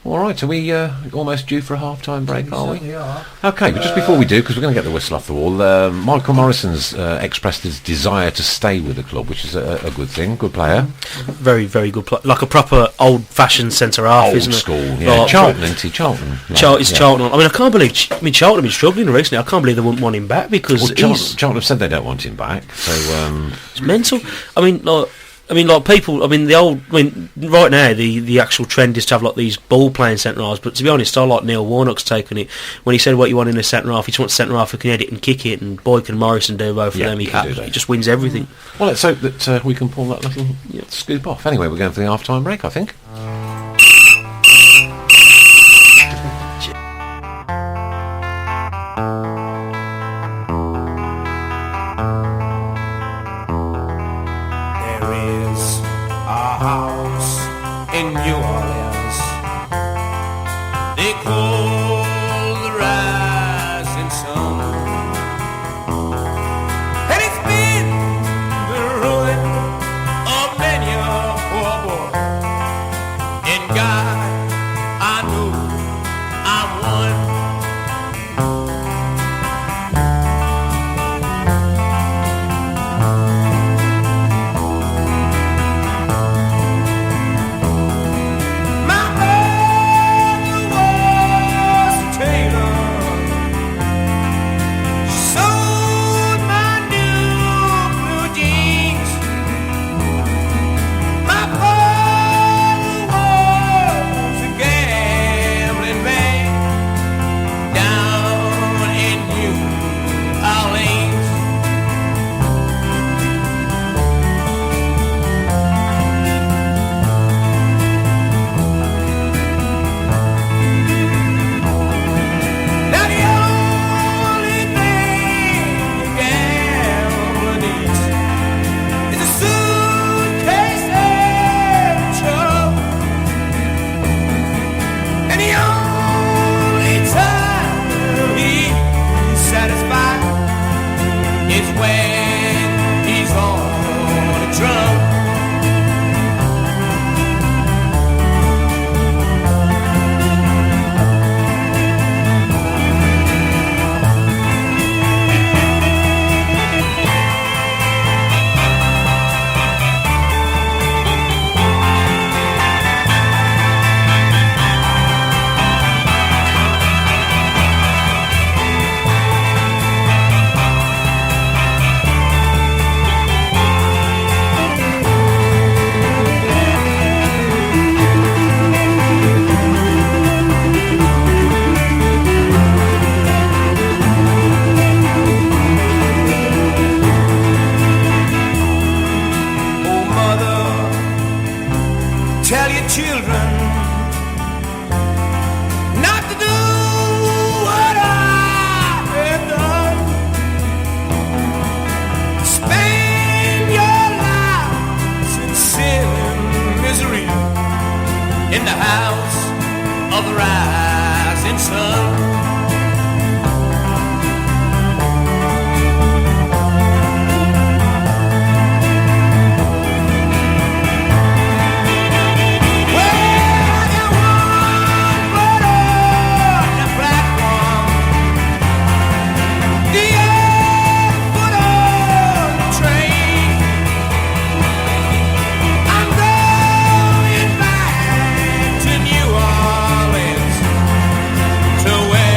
All right, are we almost due for a half-time break, are we? Certainly are. Okay, but just before we do, because we're going to get the whistle off the wall, Michael Morrison's expressed his desire to stay with the club, which is a good thing, good player. Very, very good player. Like a proper old-fashioned centre-half, Old isn't it? school, yeah. Like, Charlton, isn't he? Charlton. It's Charlton. I mean, I can't believe... Charlton have been struggling recently. I can't believe they wouldn't want him back, because Charlton have said they don't want him back, so... it's mental. People. Right now the actual trend is to have like these ball playing centre halves. But to be honest, I like Neil Warnock's take on it when he said what you want in a centre half. He just wants a centre half who can edit and kick it, and Boyk and Morrison do both of them. He just wins everything. Well, let's hope that we can pull that little scoop off. Anyway, we're going for the half-time break, I think. In New Orleans, they call the rising sun, and it's been the ruin of many a poor boy. And God, I know I'm one. To where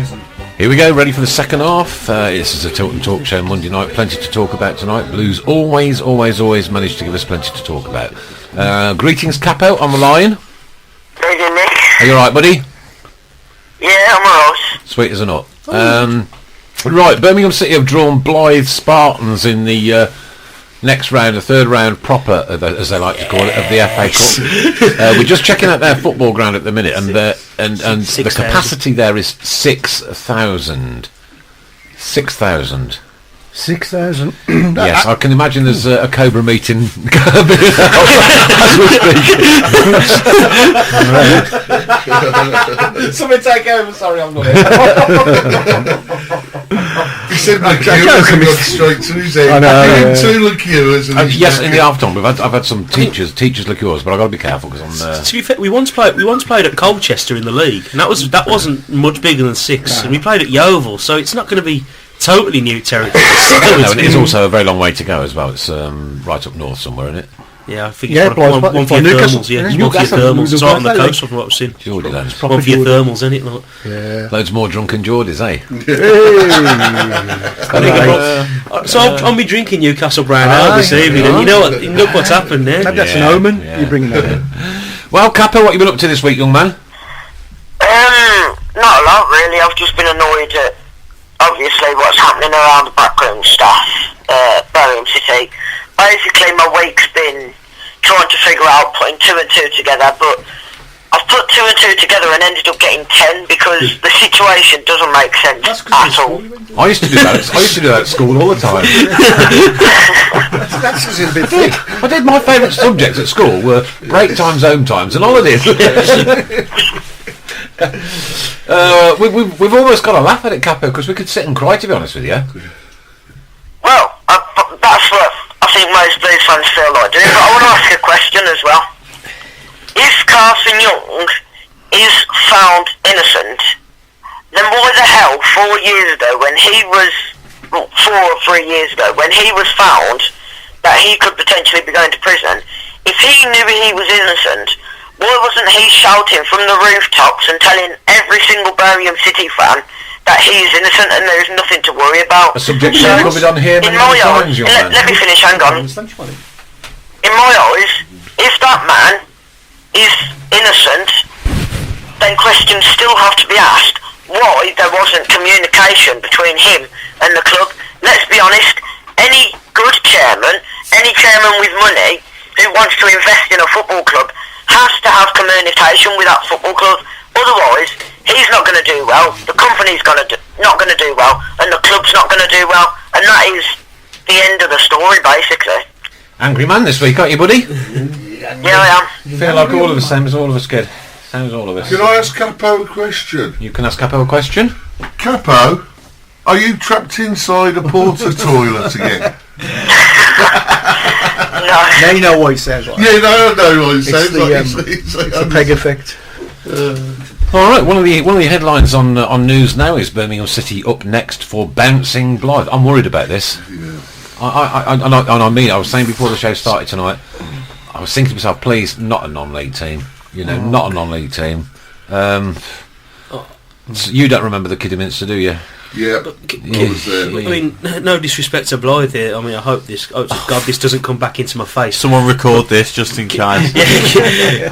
6,000. Here we go, ready for the second half. This is a Tilton Talk show Monday night. Plenty to talk about tonight. Blues always manage to give us plenty to talk about. Greetings, Capo, on the line. How you doing, Nick? Are you alright, buddy? Yeah, I'm alright. Sweet as a nut. Right, Birmingham City have drawn Blythe Spartans in the next round, the third round proper, as they like to call it, of the FA Cup. We're just checking out their football ground at the minute, and the capacity there is 6,000. 6,000. 6,000. Yes, I can imagine there's a Cobra meeting as we speak. Somebody take over. Sorry, I'm not here. He said liqueurs and got straight to his head. I know, Two liqueurs. And Yes, in the half time I've had some teachers liqueurs, but I've got to be careful because I'm. To be fair, we once played at Colchester in the league, and that wasn't much bigger than 6. And we played at Yeovil, so it's not going to be totally new territory. No, and it is also a very long way to go as well. It's right up north somewhere, isn't it? Yeah, I think Yeah, it's one for your Newcastle. thermals. Yeah, Yeah, it's one for your Newcastle. thermals. It's right on the Newcastle. coast from what I've seen. Geordie lads. One for your thermals, isn't it? Like, Yeah. Loads more drunken Geordies, eh? so I'll be drinking Newcastle Brown Ale this evening, and you know what? Look what's happened there. Maybe that's an Yeah, omen. yeah. You're bringing that in. Well, Capo, what you been up to this week, young man? Not a lot, really. I've just been annoyed at, obviously, what's happening around the backroom staff, Birmingham City. Basically, my week's been trying to figure out putting 2 and 2 together, but I've put 2 and 2 together and ended up getting 10 because the situation doesn't make sense at all. I used to do that. I used to do that at school all the time. That's just a bit thick. I did. My favourite subjects at school were break times, home times, and holidays. We've almost got to laugh at it, Capo, because we could sit and cry, to be honest with you. Well, that's what I think most Blues fans feel like doing, but I want to ask a question as well. If Carson Young is found innocent, then why the hell 4 years ago when he was, 4 or 3 years ago, when he was found that he could potentially be going to prison, if he knew he was innocent, why wasn't he shouting from the rooftops and telling every single Birmingham City fan that he is innocent and there is nothing to worry about? A subject you've covered on here many in my times, eyes, young man. let me finish, hang on. In my eyes, if that man is innocent, then questions still have to be asked why there wasn't communication between him and the club. Let's be honest, any good chairman, any chairman with money who wants to invest in a football club has to have communication with that football club. Otherwise, he's not going to do well, the company's not going to do well, and the club's not going to do well, and that is the end of the story, basically. Angry man this week, aren't you, buddy? Yeah, I am. Feel like all of us, same as all of us, kid. Same as all of us. Can I ask Capo a question? You can ask Capo a question. Capo, are you trapped inside a porta toilet again? No. Now you know what he sounds like. Yeah, no, I know what it It's sounds the, like. it's the peg effect. All right, one of the headlines on news now is Birmingham City up next for bouncing Blythe. I'm worried about this. Yeah. I mean, I was saying before the show started tonight, I was thinking to myself, please, not a non-league team. Not a non-league team. So you don't remember the Kidderminster, do you? Yeah, I was there. I mean, no disrespect to Blythe here. I mean, I hope this. Oh, God, this doesn't come back into my face. Someone record this just in case.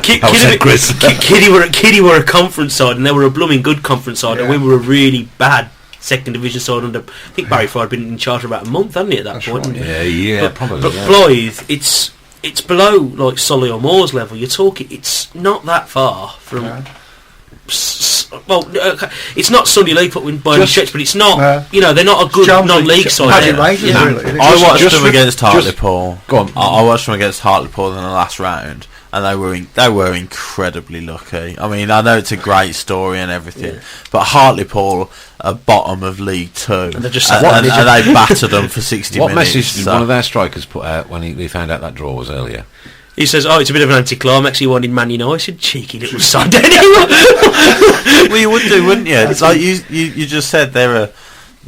Kiddie were a conference side, and they were a blooming good conference side, and we were a really bad second division side under. I think Barry Fry had been in charge for about a month, hadn't he, at that point? Right. Yeah, probably. But Blythe, it's below like Solly or Moore's level. You're talking. It's not that far from. No. It's not Sunday League football by any stretch, but it's not. They're not a good Chelmsford- non-league side. Rangers, really. I watched just them for- against Hartlepool. Go on. I watched them against Hartlepool in the last round, and they were incredibly lucky. I mean, I know it's a great story and everything, but Hartlepool are bottom of League Two, and they're just and they battered them for 60 What minutes. message did one of their strikers put out when he found out that draw was earlier? He says, "Oh, it's a bit of an anticlimax. He wanted Man United, cheeky little sod." Well, you would do, wouldn't you? It's like you just said they're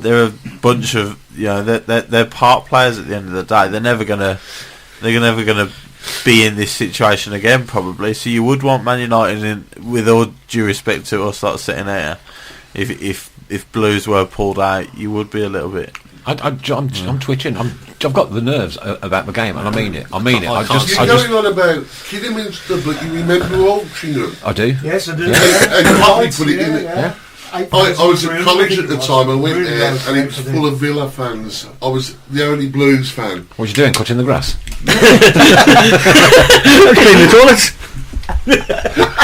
a bunch of they're part players at the end of the day. They're never gonna be in this situation again, probably. So you would want Man United in, with all due respect to us, like sitting here. If if Blues were pulled out, you would be a little bit. I'm twitching. I've got the nerves about the game, and I mean it. You're going on about Kidderminster, but you remember Altrincham. I do. Yes, I do. And Coffee put it in it. Yeah. I was at college at the time. I went there, and it was full of Villa fans. I was the only Blues fan. What was you doing? Cutting the grass? Clean the toilets.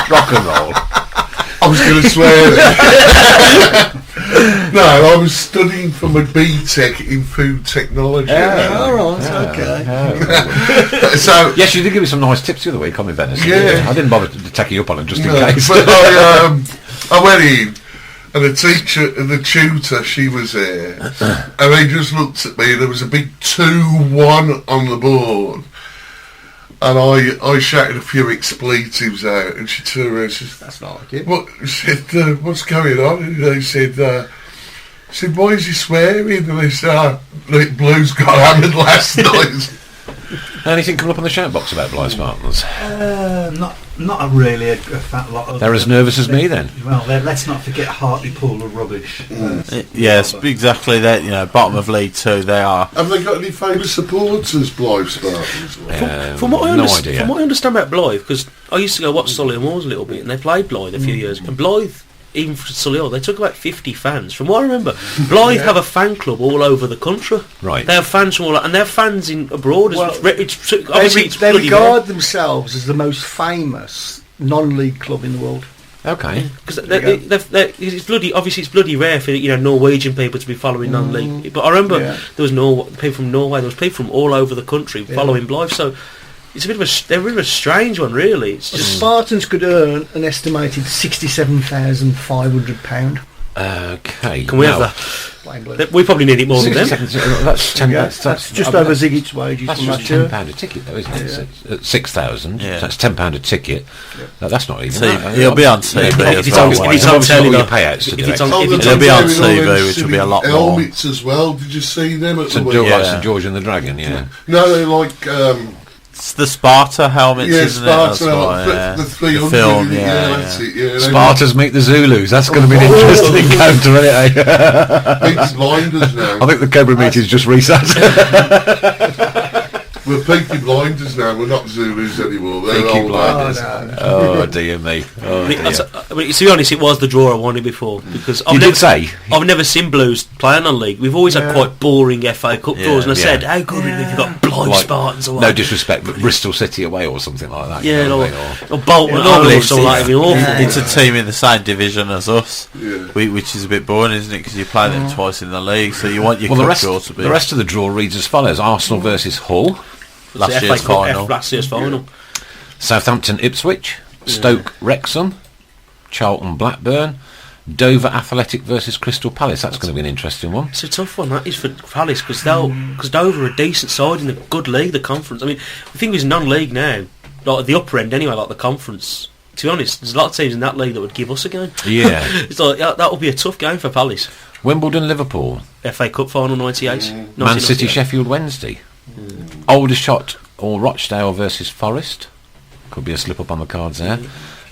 Rock and roll. I was going to swear. No, I was studying for my BTEC in food technology. All right, okay. So Yes, you did give me some nice tips the other week on my Venice. Yeah. I didn't bother to take you up on it just in no, case. but I went in, and the teacher and the tutor, she was there, and they just looked at me, and there was a big 2-1 on the board. And I shouted a few expletives out, and she turned around and said, That's not like it. "What?" She said, "What's going on?" And they said, "Why is he swearing?" And they said, "The Blues got hammered last night." Anything coming up on the shout box about Blythe Spartans? Not really a fat lot of... They're as nervous as me then. Well, let's not forget Hartlepool of rubbish. Yes, exactly that. Bottom of League 2, they are. Have they got any famous supporters, Blythe Spartans? From what I no idea. From what I understand about Blythe, because I used to go watch Solihull Moors a little bit, and they played Blythe a few years ago. And Blythe, even for Solihull, they took about 50 fans. From what I remember, Blythe have a fan club all over the country. Right. They have fans from and they have fans in abroad. Well, Obviously, it's they bloody regard themselves as the most famous non-league club in the world. Okay. because it's bloody. Obviously, it's bloody rare for Norwegian people to be following non-league. But I remember there was people from Norway. There was people from all over the country following Blythe. So it's they're a bit of a strange one, really. It's The just Spartans could earn an estimated £67,500 Okay. can we have that? playing Blues. We probably need it more than them. 60 seconds, that's 10. Yeah, that's just over Ziggy's wages That's from just last year. £10 a ticket, though, isn't it? At 6,000. Yeah. So that's £10 a ticket. No, that's not even. So that. he'll be on TV If as it's well. on- if won't it's he? on Obviously, telly, all your though. payouts to If do it's it. on- Oh, if they're it's It'll be on doing all TV, them which will be a silly lot more. helmets as well. Did you see them at the St. weekend? Like St. George and the Dragon, yeah. No, they're like It's the Sparta helmets, yeah, isn't it? That's Sparta, why, yeah. the 300. film, That's it. Yeah, Spartans meet the Zulus. That's going to be an interesting encounter, isn't it? It's blinders now. I think the Cobra meeting's just reset. We're Peaky Blinders now. We're not Zulus anymore. They're Peaky old Blinders. lads. Oh, dear me. Oh, But dear. to be honest, it was the draw I wanted before because You did say. I've never seen Blues playing on league. We've always had quite boring FA Cup draws, and I said, "How good if you've got Blythe Like, Spartans or no what?" disrespect, but Bristol City away or something like that. Yeah, you know or, what I mean? or Bolton or Normally or something like that. It'd be awful. It's a team in the same division as us, Yeah. which is a bit boring, isn't it? Because you play them twice in the league, so you want your Well, the cup rest, draw to be the rest of the draw reads as follows: Arsenal versus Hull, last It's the year's FA Cup, final. last year's final. Southampton Ipswich, Stoke Wrexham, Charlton Blackburn, Dover Athletic versus Crystal Palace. That's going to be an interesting one. It's a tough one, that is, for Palace, because Dover are a decent side in a good league, the conference. I mean, the thing is non-league now, like at the upper end anyway, like the conference. To be honest, there's a lot of teams in that league that would give us a game. Yeah. It's like that would be a tough game for Palace. Wimbledon Liverpool, FA Cup final 98. Man City Sheffield Wednesday, Aldershot or Rochdale versus Forest. Could be a slip up on the cards there.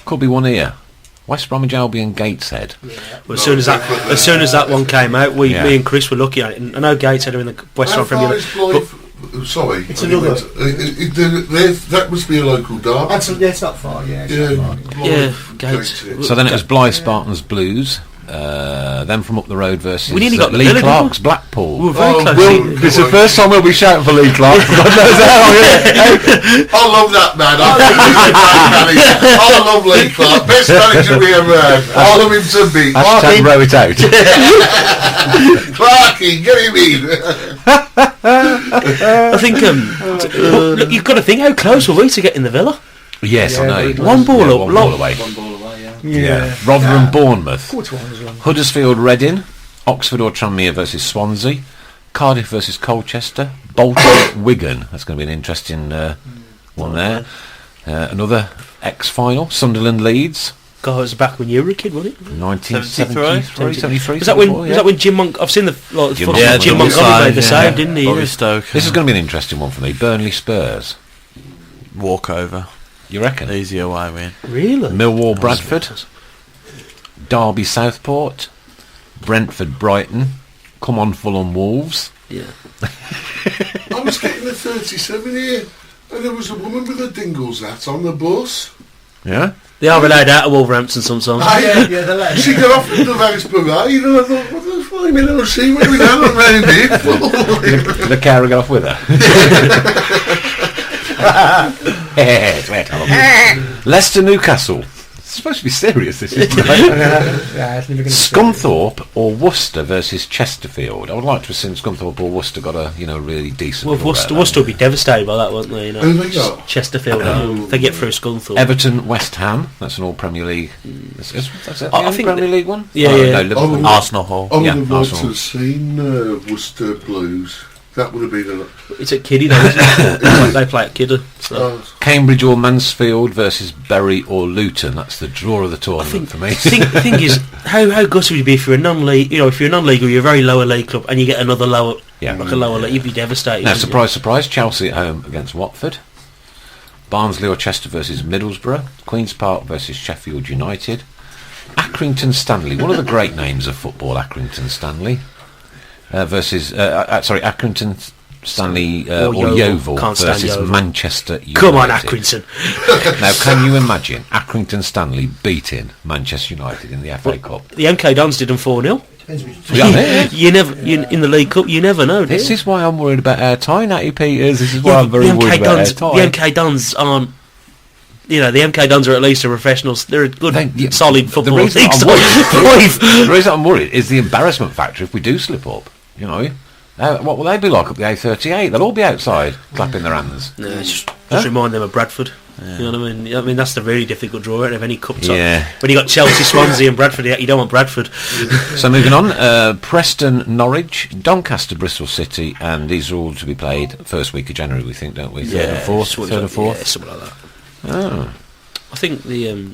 Could be one here. West Bromwich Albion Gateshead. Well, as soon as that one came out, me and Chris were looking at it. And I know Gateshead are in the West How Ham Premier far League. is Blythe? Sorry. It's another- That must be a local derby. It's not far, yeah. It's not far. Blythe, Yeah, Gates. Gateshead. So then it was Blythe Spartans Blues. Then from up the road versus We nearly got the Lee Villa, Clark's didn't Blackpool. We were very Oh, close. Will- It's the first time we'll be shouting for Lee Clark. God knows how long, isn't it? I love that man. I love Lee Clark. Best manager we ever had. I love him to beat. Hashtag row it out. Clarky, get him in. I think look, you've got to think how close were we to getting the Villa? Yes, I know. One ball Yeah, up, one long. ball away. One ball away, yeah. Yeah. Rotherham Bournemouth. Quarter one as well. Huddersfield Reading. Oxford or Tranmere versus Swansea. Cardiff versus Colchester. Bolton Wigan. That's going to be an interesting one there. Another X-final. Sunderland Leeds. God, it was back when you were a kid, wasn't it? 1973. 73. Was that when Jim Monk? I've seen the Jim footage. Montgomery Jim Montgomery made the save, didn't he? Bobby Yeah. Stoke. This is going to be an interesting one for me. Burnley Spurs. walkover. You reckon? Easy away win. Really? Millwall Bradford. Derby Southport. Brentford, Brighton. Come on, Fulham, Wolves. Yeah. I was getting a 37 here, and there was a woman with a Dingles hat on the bus. Yeah. They are allowed out of Wolverhampton sometimes. Yeah, the lad. She got off in the Rose Parade, and I thought, what the fuck, I mean, I'll see where we go around here for. The carer got off with her. Leicester, Newcastle. It's supposed to be serious, this isn't it? Scunthorpe or Worcester versus Chesterfield. I would like to have seen Scunthorpe or Worcester got a really decent. Well, Worcester would be devastated by that, wouldn't they? You know, Who they got? Chesterfield. If they get through Scunthorpe. Everton, West Ham. That's an all Premier League. That's the I only think Premier League one. Yeah, Oh, yeah. No, Liverpool. Arsenal Hall. I would Yeah, have liked to Arsenal. have seen Worcester Blues. That would have been It's at Kiddie, though, isn't it? They play at Kiddie. So. Cambridge or Mansfield versus Bury or Luton. That's the draw of the tournament for me. The thing is, how gutted would you be if you're a non-league? You know, if you're a non-league or you're a very lower league club and you get another lower, Yeah. like a lower league, you'd be devastated. Now, wouldn't surprise, surprise, Chelsea at home against Watford. Barnsley or Chester versus Middlesbrough. Queen's Park versus Sheffield United. Accrington Stanley, one of the great names of football, Accrington Stanley. Versus, Accrington Stanley Or or Yeovil. Yeovil Can't stand versus Yeovil. Manchester United. Come on, Accrington. Now, can you imagine Accrington Stanley beating Manchester United in the FA Cup? The MK Dons did them 4-0. Yeah. In the League Cup, you never know. do This you? is why I'm worried about airtime, Natty Peters. This is why Yeah, I'm very the worried MK about Dons. airtime. The MK Dons aren't. You know, the MK Dons are at least a professionals. They're a good, solid football league. The reason I'm worried is the embarrassment factor if we do slip up. You know, what will they be like up the A38? They'll all be outside clapping their hands. Yeah, just remind them of Bradford. You know what I mean? I mean, that's the really difficult draw out of any cup top. Yeah. When you got Chelsea, Swansea and Bradford, you don't want Bradford. So moving on, Preston, Norwich, Doncaster, Bristol City, and these are all to be played first week of January, we think, don't we? Third and fourth. something Yeah, something like that. Oh. I think the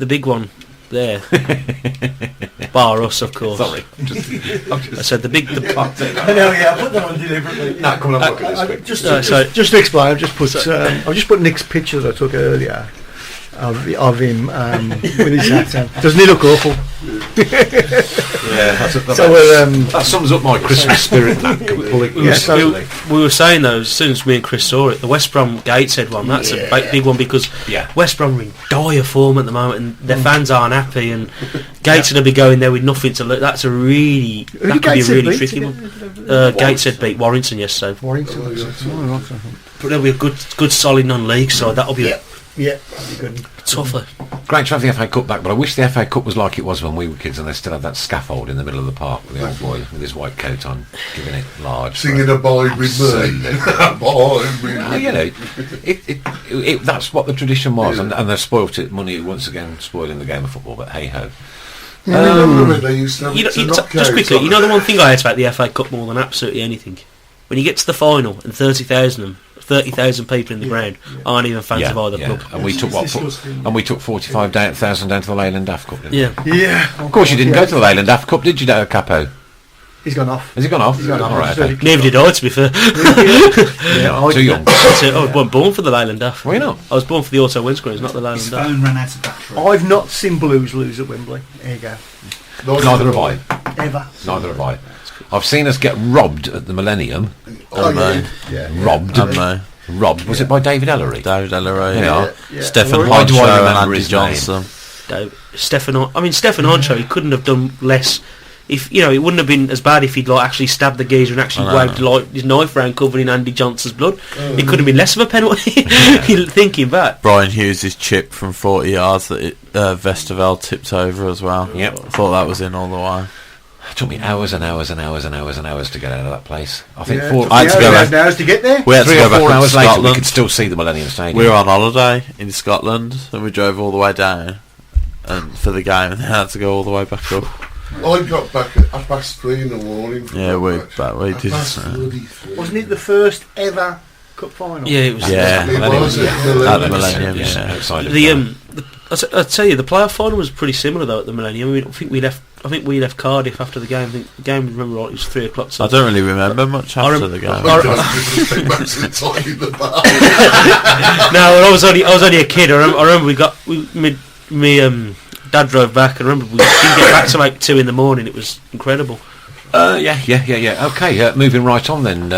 big one there, bar us, of course. Sorry. I said the big. I know, yeah, I put that on deliberately. No, come on, look at this quick. Just to explain, I've just put Nick's picture that I took earlier of him with his hat on. Doesn't he look awful? Yeah, that sums up my Christmas spirit. We were saying though, as soon as me and Chris saw it, the West Brom Gateshead one, that's a big one because West Brom are in dire form at the moment and their fans aren't happy and Gateshead will be going there with nothing to look. That could be a really tricky one. Gateshead beat Warrington yesterday. But there'll be a good solid non-league side. That'll be good. tougher. Great to have the FA Cup back, but I wish the FA Cup was like it was when we were kids and they still had that scaffold in the middle of the park with the old boy with his white coat on, giving it large. Singing Abide with me. Abide with me. You know, that's what the tradition was, and they've spoilt it. Money once again spoiling the game of football, but hey ho. They used to have it to knock Just out, quickly, like you know the one thing I hate about the FA Cup more than absolutely anything? When you get to the final and 30,000 people in the ground aren't even fans of either club. And we took 45,000 down to the Leyland Daft Cup, didn't we? Yeah. Of course you didn't go to the Leyland Daft Cup, did you, Capo? He's gone off. Has he gone off? He's gone off. All right, okay. Neither did I, to be fair. Too young. I wasn't born for the Leyland Daft. Why not? I was born for the auto windscreens, not the Leyland His Daft. phone ran out of battery. I've not seen Blues lose at Wembley. There you go. Neither have I. Ever. Neither have I. I've seen us get robbed at the Millennium. Robbed. Robbed. Was it by David Ellery? David Ellery. Yeah. Stefan Why do I Honcho and remember Andy his Johnson. Stefan Honcho, he couldn't have done less. If it wouldn't have been as bad if he'd actually stabbed the geezer and actually waved his knife around covering Andy Johnson's blood. It could have been less of a penalty. Thinking back, Brian Hughes' chip from 40 yards that Vesterveld tipped over as well. Yep. I thought that was in all the way. It took me hours and hours and hours and hours and hours to get out of that place. I think I had to go back. Hours to get there. We had to 3 go or back 4 into hours later. We Scotland. could still see the Millennium Stadium. We were on holiday in Scotland and we drove all the way down and for the game and then had to go all the way back up. I got back at 3:30 in the morning. Yeah, we did. Wasn't it the first ever cup final? yeah, it was. Yeah, It was at the Millennium. Yeah. outside of I'd tell you, the playoff final was pretty similar though at the Millennium. I think we left Cardiff after the game. I think the game, remember right, it was 3 o'clock. So I don't really remember much after the game. No, I was only a kid. I remember Dad drove back. I remember we didn't get back till like 2 in the morning. It was incredible. Yeah. Okay, moving right on then.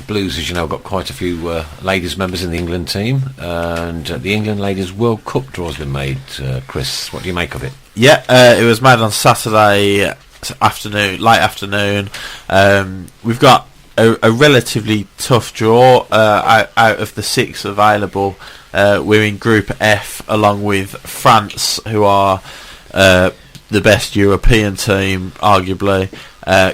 Blues, as you know, got quite a few ladies members in the England team, and the England Ladies World Cup draw has been made. Chris, what do you make of it? Yeah, it was made on Saturday afternoon, late afternoon. We've got a relatively tough draw out of the 6 available. We're in Group F along with France, who are the best European team, arguably.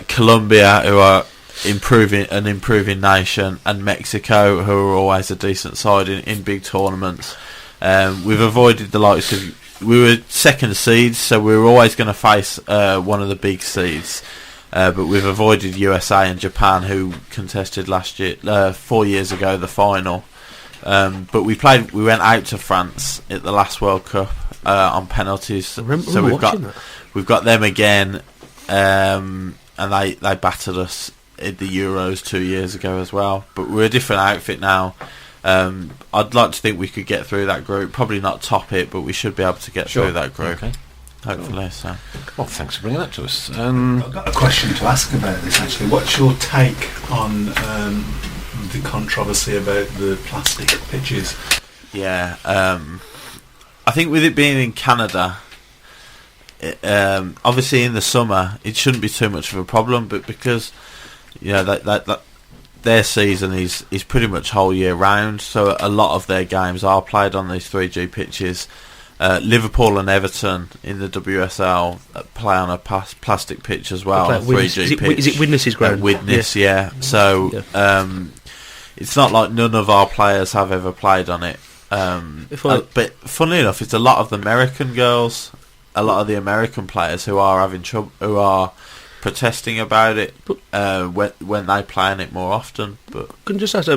Colombia, who are improving nation, and Mexico, who are always a decent side in big tournaments. We've avoided the likes of. We were second seeds, so we were always going to face one of the big seeds. But we've avoided USA and Japan, who contested last year, 4 years ago, the final. But we went out to France at the last World Cup on penalties. So we've got them again, and they battered us at the Euros 2 years ago as well. But we're a different outfit now. I'd like to think we could get through that group. Probably not top it, but we should be able to get through that group. Okay. Hopefully, so. Well, thanks for bringing that to us. I've got a question to ask about this, actually. What's your take on the controversy about the plastic pitches? Yeah, I think with it being in Canada, obviously in the summer, it shouldn't be too much of a problem, but because, you know, that their season is pretty much whole year round, so a lot of their games are played on these 3G pitches. Liverpool and Everton in the WSL play on a plastic pitch as well, a 3G pitch. Is it Widnes's ground? Widnes, yeah. So it's not like none of our players have ever played on it. But funnily enough, it's a lot of the American girls, a lot of the American players who are having trouble, who are protesting about it when they play on it more often. But can I just ask,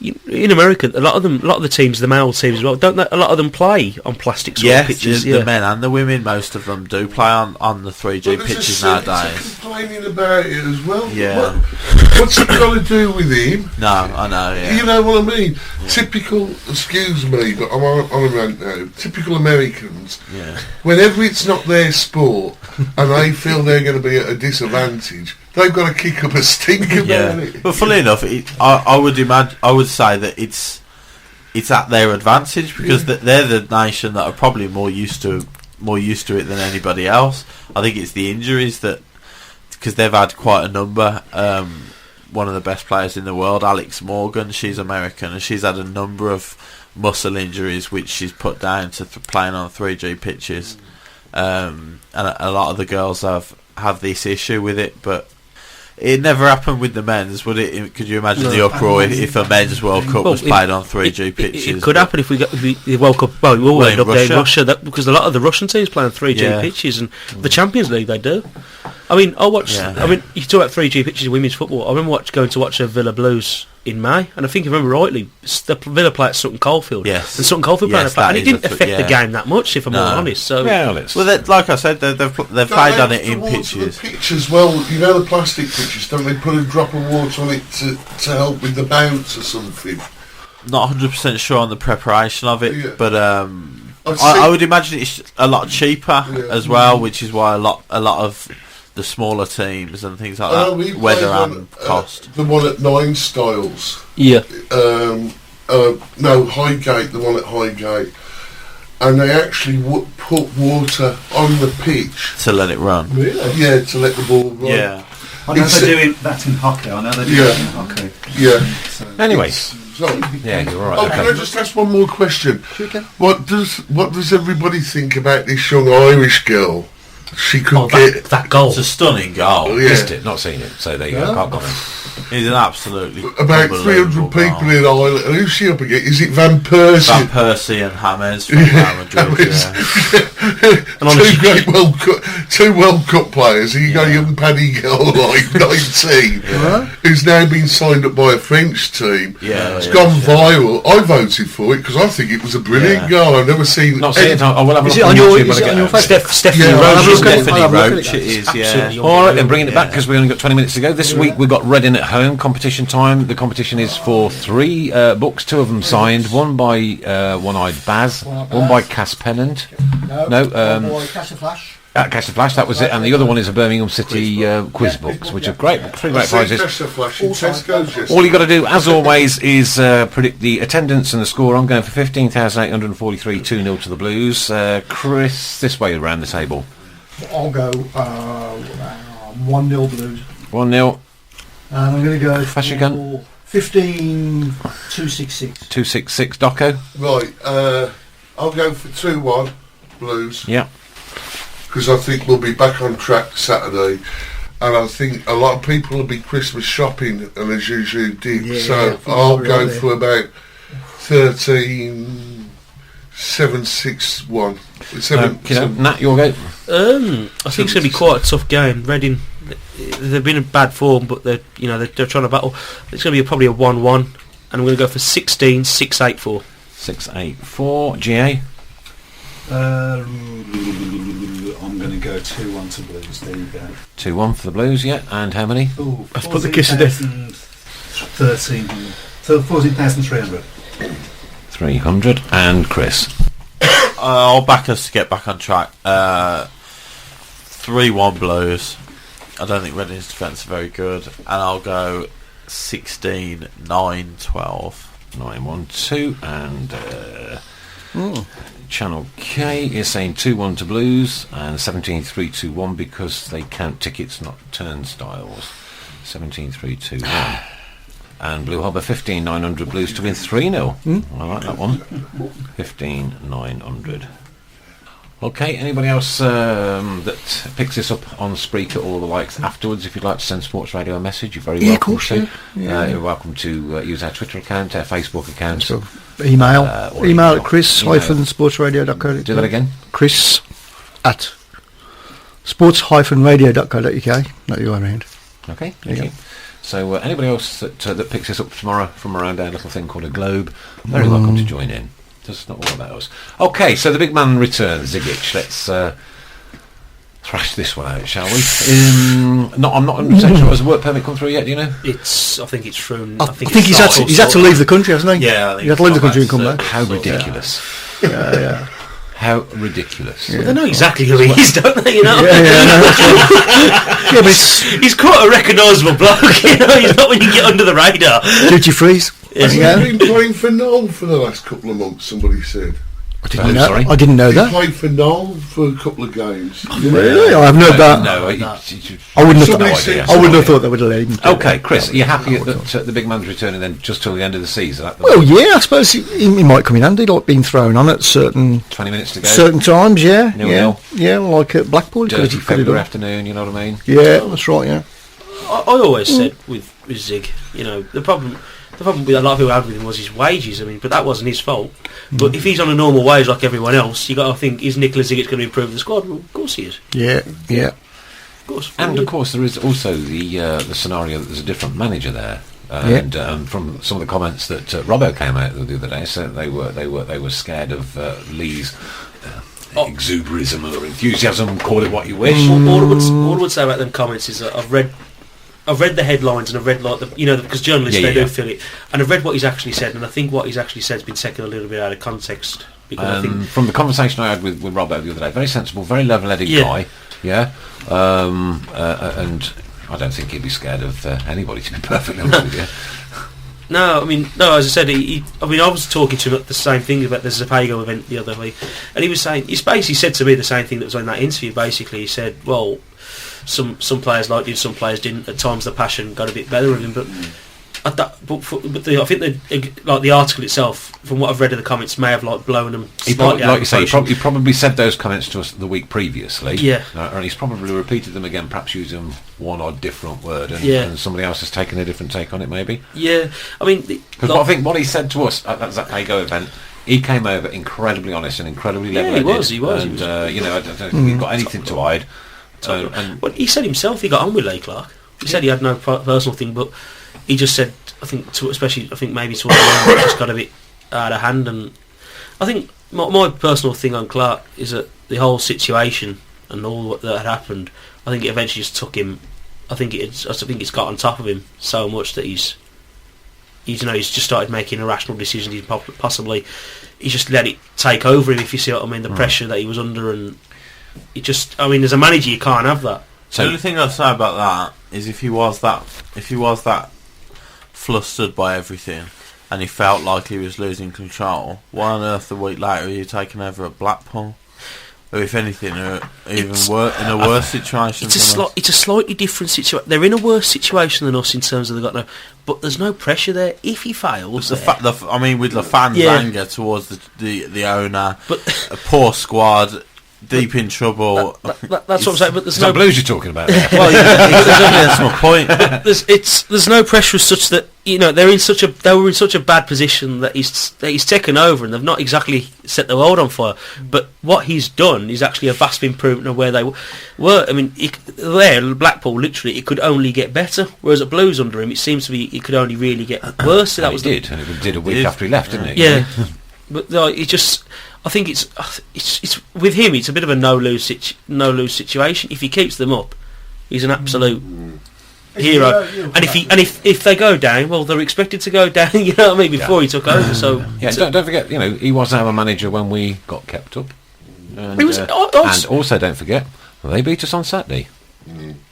in America, a lot of the teams, the male teams as well, don't a lot of them play on plastic pitches? The men and the women, most of them do play on the 3G pitches nowadays. Complaining about it as well. Yeah. What's it got to do with him? No, I know. Yeah. You know what I mean? Yeah. Typical. Excuse me, but I'm on a rant now. Typical Americans. Yeah. Whenever it's not their sport and they feel they're going to be at a disadvantage, they've got to kick up a stink about it. But funnily enough, I would say that it's at their advantage because they're the nation that are probably more used to it than anybody else. I think it's the injuries because they've had quite a number. One of the best players in the world, Alex Morgan, she's American, and she's had a number of muscle injuries which she's put down to playing on 3G pitches. And a lot of the girls have this issue with it, but it never happened with the men's, would it? Could you imagine the uproar if a men's World Cup was played on 3G pitches? It could happen if the World Cup. Well, we all end up there in Russia, because a lot of the Russian teams play on 3G pitches, and the Champions League they do. I mean, I mean, you talk about 3G pitches in women's football. I remember going to watch a Villa Blues in May, and I think if I remember rightly, the Villa play at Sutton Coldfield. Yes, and Sutton Coldfield played, and it didn't affect the game that much, if I'm all honest. So, like I said, they've played on it in pitches. The pitch as well, you know, the plastic pitches. Don't they put a drop of water on it to help with the bounce or something? Not 100% sure on the preparation of it, but I would imagine it's a lot cheaper as well, which is why a lot of the smaller teams and things like that, weather and cost. The one at Nine Styles. Yeah. No, Highgate, the one at Highgate. And they actually put water on the pitch. To let it run. Really? Yeah, to let the ball run. Yeah. I know they're doing that in hockey. I know they're doing that in hockey. Yeah. So anyway. Yeah, you're right. Oh, can I just ask one more question? Sure can. What does everybody think about this young Irish girl? She could get that goal. It's a stunning goal. Missed it, not seen it. So there you go. Can't comment. He's an absolutely about 300 people in Ireland. Who's she up against? Is it Van Persie? Van Persie and James from Real Madrid. Two World Cup players. You got a young Paddy girl like 19, who's now been signed up by a French team. It's gone viral. I voted for it because I think it was a brilliant goal. I've never seen. Not seen it. I will have a look on your Facebook. Stephanie Roach. Stephanie Roach. It is. Yeah. All right, then bringing it back because we only got 20 minutes to go. This week we've got Reading at home competition time. The competition is for 3 books, 2 of them signed, one by One-Eyed Baz, one by Cass Pennant, No. Boy, Cash a Flash. Catch the Flash, that was it, and the other one is a Birmingham City quiz books, which are great, 3 great prizes. Catch the Flash in Tesco's yesterday. All you got to do, as always, is predict the attendance and the score. I'm going for 15,843, 2-0 to the Blues. Chris, this way around the table. I'll go 1-0 Blues. 1-0. And I'm going to go Flash your gun. 15-266. 266, Docco. Right, I'll go for 2-1 Blues. Yeah. Because I think we'll be back on track Saturday, and I think a lot of people will be Christmas shopping, and as usually did. Yeah, so I'll go for about 13-7-6-1. Nat, your go. I think it's going to be quite a tough game. Reading, they've been in bad form, but they're trying to battle. It's going to be probably a 1-1, and I'm going to go for 16-6-8-4. 6-8-4. GA. I'm going to go 2-1 to Blues. There you go. 2-1 for the Blues, yeah. And how many? Let's put the kiss to death. 14,300. 300. And Chris. I'll back us to get back on track. 3-1 Blues. I don't think Reading's defence is very good, and I'll go 16-9-12. 9-1-2 and Channel K is saying 2-1 to Blues and 17-3-2-1 because they count tickets, not turnstiles. 17-3-2-1. And Blue Harbor 15-900 Blues to win 3-0. I like that one. 15-900. Okay, anybody else that picks this up on Spreaker or the likes afterwards, if you'd like to send Sports Radio a message, you're very welcome to. You're welcome to use our Twitter account, our Facebook account. So, email at chris-sportsradio.co.uk. Do that again. Chris at sports-radio.co.uk. Not the other way around. Okay, thank you. So anybody else that picks this up tomorrow from around our little thing called a globe, very welcome to join in. It's not all about us. Okay, so the big man returns, Zigic. Let's thrash this one out, shall we? I'm not 100% sure. Has the work permit come through yet? Do you know? I think it's through. I think he's had to leave the country, hasn't he? Yeah, I think he had to leave the country and come back. How ridiculous! Yeah. How ridiculous! Well, they know exactly who he is, don't they? You know. Yeah, but he's quite a recognisable bloke. You know, he's not when you get under the radar. Duty freeze. Has he been playing for Knoll for the last couple of months, somebody said? I didn't know He that. played for Knoll for a couple of games. Really? I have no doubt. No, I wouldn't have thought they would have let him. Okay, Chris, are you happy that the big man's returning then just till the end of the season? Well, yeah, I suppose he might come in handy, like being thrown on at certain 20 minutes to go, certain times. Yeah, yeah, like at Blackpool. Dirty February afternoon, you know what I mean? Yeah, that's right. Yeah, I always said with Zig, you know, the problem with a lot of people had with him was his wages. I mean, but that wasn't his fault. But if he's on a normal wage like everyone else, you got to think: is Nicola Zigic going to improve the squad? Well, of course he is. Yeah. Of course. And of course, there is also the scenario that there's a different manager there. And from some of the comments that Robbo came out the other day, so they were scared of Lee's exuberism or enthusiasm. Call it what you wish. All I would say about them comments is that I've read the headlines and I've read because journalists do feel it, and I've read what he's actually said, and I think what he's actually said has been taken a little bit out of context. Because I think from the conversation I had with Robbo the other day, very sensible, very level-headed guy, and I don't think he'd be scared of anybody, to be perfectly honest with you. No, as I said, I was talking to him about the same thing about the Zapago event the other week, and he basically said to me the same thing that was in that interview. Basically, he said, well, some players liked him, some players didn't. At times, the passion got a bit better of him, but I think the article itself, from what I've read of the comments, may have blown them slightly out of proportion. He probably said those comments to us the week previously. Yeah, and he's probably repeated them again, perhaps using one odd different word, and somebody else has taken a different take on it, maybe. Yeah, I mean, because I think what he said to us at that Zapago event, he came over incredibly honest and incredibly level-headed. He was. And I don't think he's got anything to hide. Well, he said himself he got on with Leigh Clark. He said he had no personal thing, but he just said, I think maybe towards the end, it just got a bit out of hand. And I think my personal thing on Clark is that the whole situation and all that had happened, I think it eventually just took him. I think it's got on top of him so much that he's he's just started making irrational decisions. He just let it take over him, if you see what I mean. The pressure that he was under, and it just, I mean, as a manager, you can't have that. So the only thing I'd say about that is if he was that flustered by everything, and he felt like he was losing control, why on earth a week later are you taking over at Blackpool? Or if anything, even in a worse situation. It's a slightly different situation. They're in a worse situation than us in terms of they've got no, but there's no pressure there. If he fails, with the fans' anger towards the owner, but a poor squad, deep in trouble. That's what I'm saying. But there's no Blues you're talking about. Well, that's my point. But there's no pressure as such that they were in such a bad position that he's taken over, and they've not exactly set the world on fire. But what he's done is actually a vast improvement of where they were. I mean, Blackpool, literally, it could only get better. Whereas at Blues under him, it seems to be it could only really get worse. So and it did a week after he left, didn't it? Yeah, but it just. I think it's with him. It's a bit of a no lose situation. If he keeps them up, he's an absolute hero. And if they go down, well, they're expected to go down. You know what I mean? Before he took over. So don't forget, he was our manager when we got kept up. And, and also don't forget, they beat us on Saturday.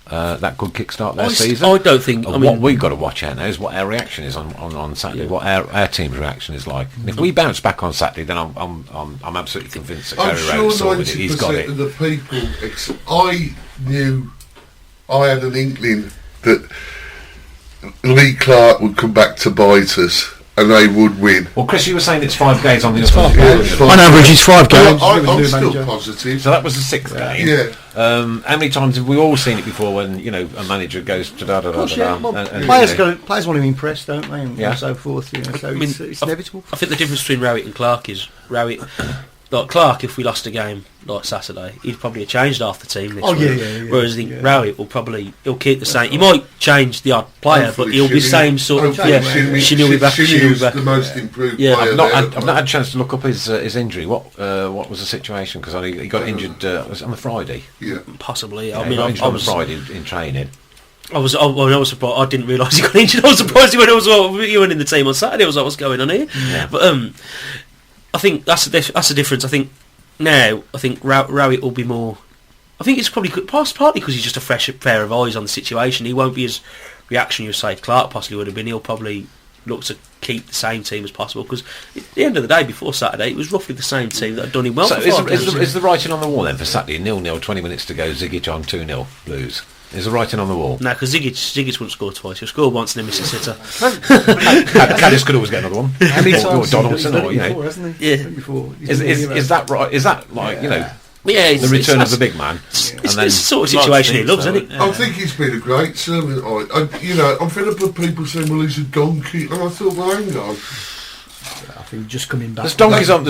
That could kickstart their season. I don't think. What we've got to watch out now is what our reaction is on Saturday. Yeah. What our team's reaction is like. And if we bounce back on Saturday, then I'm absolutely convinced that Gary Rowland's sorted it. He's got it. Of the people, I knew, I had an inkling that Lee Clark would come back to bite us. And they would win. Well, Chris, you were saying it's 5 games on the other On average, it's 5 games. I'm still positive. So that was the 6th game. Yeah. How many times have we all seen it before when a manager goes to da da da da? Players want to impress, don't they? And so forth. So it's inevitable. I think the difference between Rowett and Clark is Rowett. Like Clark, if we lost a game like Saturday, he'd probably have changed half the team this week. Yeah. Whereas Rowett he'll keep the same. He might change the odd player, but he'll be same sort of. Shinny will be back. The most improved player. I've not had a chance to look up his injury. What was the situation? Because he got injured was it on the Friday. Yeah, possibly. Yeah, I was on the Friday in training. I was surprised. I didn't realise he got injured. I was surprised he went in the team on Saturday. I was like, what's going on here? Yeah. But I think that's the difference. I think Rowett will be more. I think it's probably partly because he's just a fresh pair of eyes on the situation. He won't be as reactionary as say Clark possibly would have been. He'll probably look to keep the same team as possible because at the end of the day, before Saturday, it was roughly the same team that had done him well. So is the writing on the wall then for Saturday? 0-0, 20 minutes to go. Zigic on 2-0 Blues. Is the writing on the wall? No, because Zigic wouldn't score twice. He'll score once and then miss a sitter. Caddis could always get another one. Or Donaldson, or Before, is that right? Is that like Yeah, the return of the big man? It's the sort of situation he loves, isn't it? I think he's been a great servant. I'm fed up with people saying, "Well, he's a donkey," and I thought, "Well, hang on." I think just coming back. There's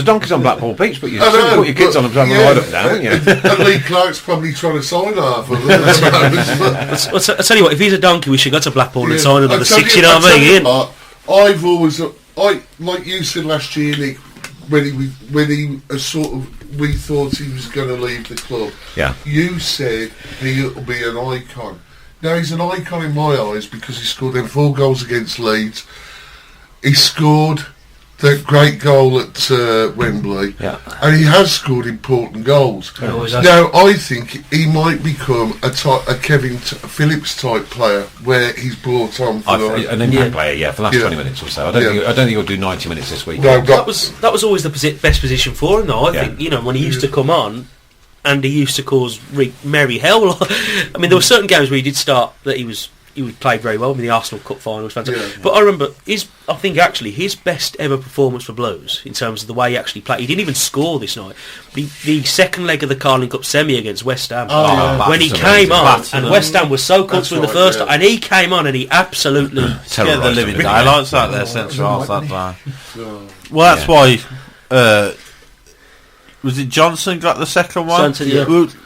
donkeys on Blackpool Beach, but you put your kids on them to have a ride up down, wouldn't you? And Lee Clark's probably trying to sign half of them. I tell you what, if he's a donkey, we should go to Blackpool and sign another 6. You know what I mean? I've always, like you said last year, Nick, when he we thought he was going to leave the club. Yeah. You said he'll be an icon. Now he's an icon in my eyes because he scored them 4 goals against Leeds. He scored that great goal at Wembley, and he has scored important goals. Now I think he might become a Kevin Phillips type player where he's brought on for an impact player, for the last 20 minutes or so. I don't think he'll do 90 minutes this week. No, that was always the best position for him, though. I think when he used to come on, and he used to cause merry hell. I mean, there were certain games where he did start that he played very well. I mean, the Arsenal Cup final was fantastic. But I remember I think actually his best ever performance for Blues in terms of the way he actually played. He didn't even score this night. The second leg of the Carling Cup semi against West Ham, when he came on, and West Ham was so comfortable in the first time, and he came on and he absolutely scared the living daylights out there central half that time. Well, that's why. Was it Johnson got the second one?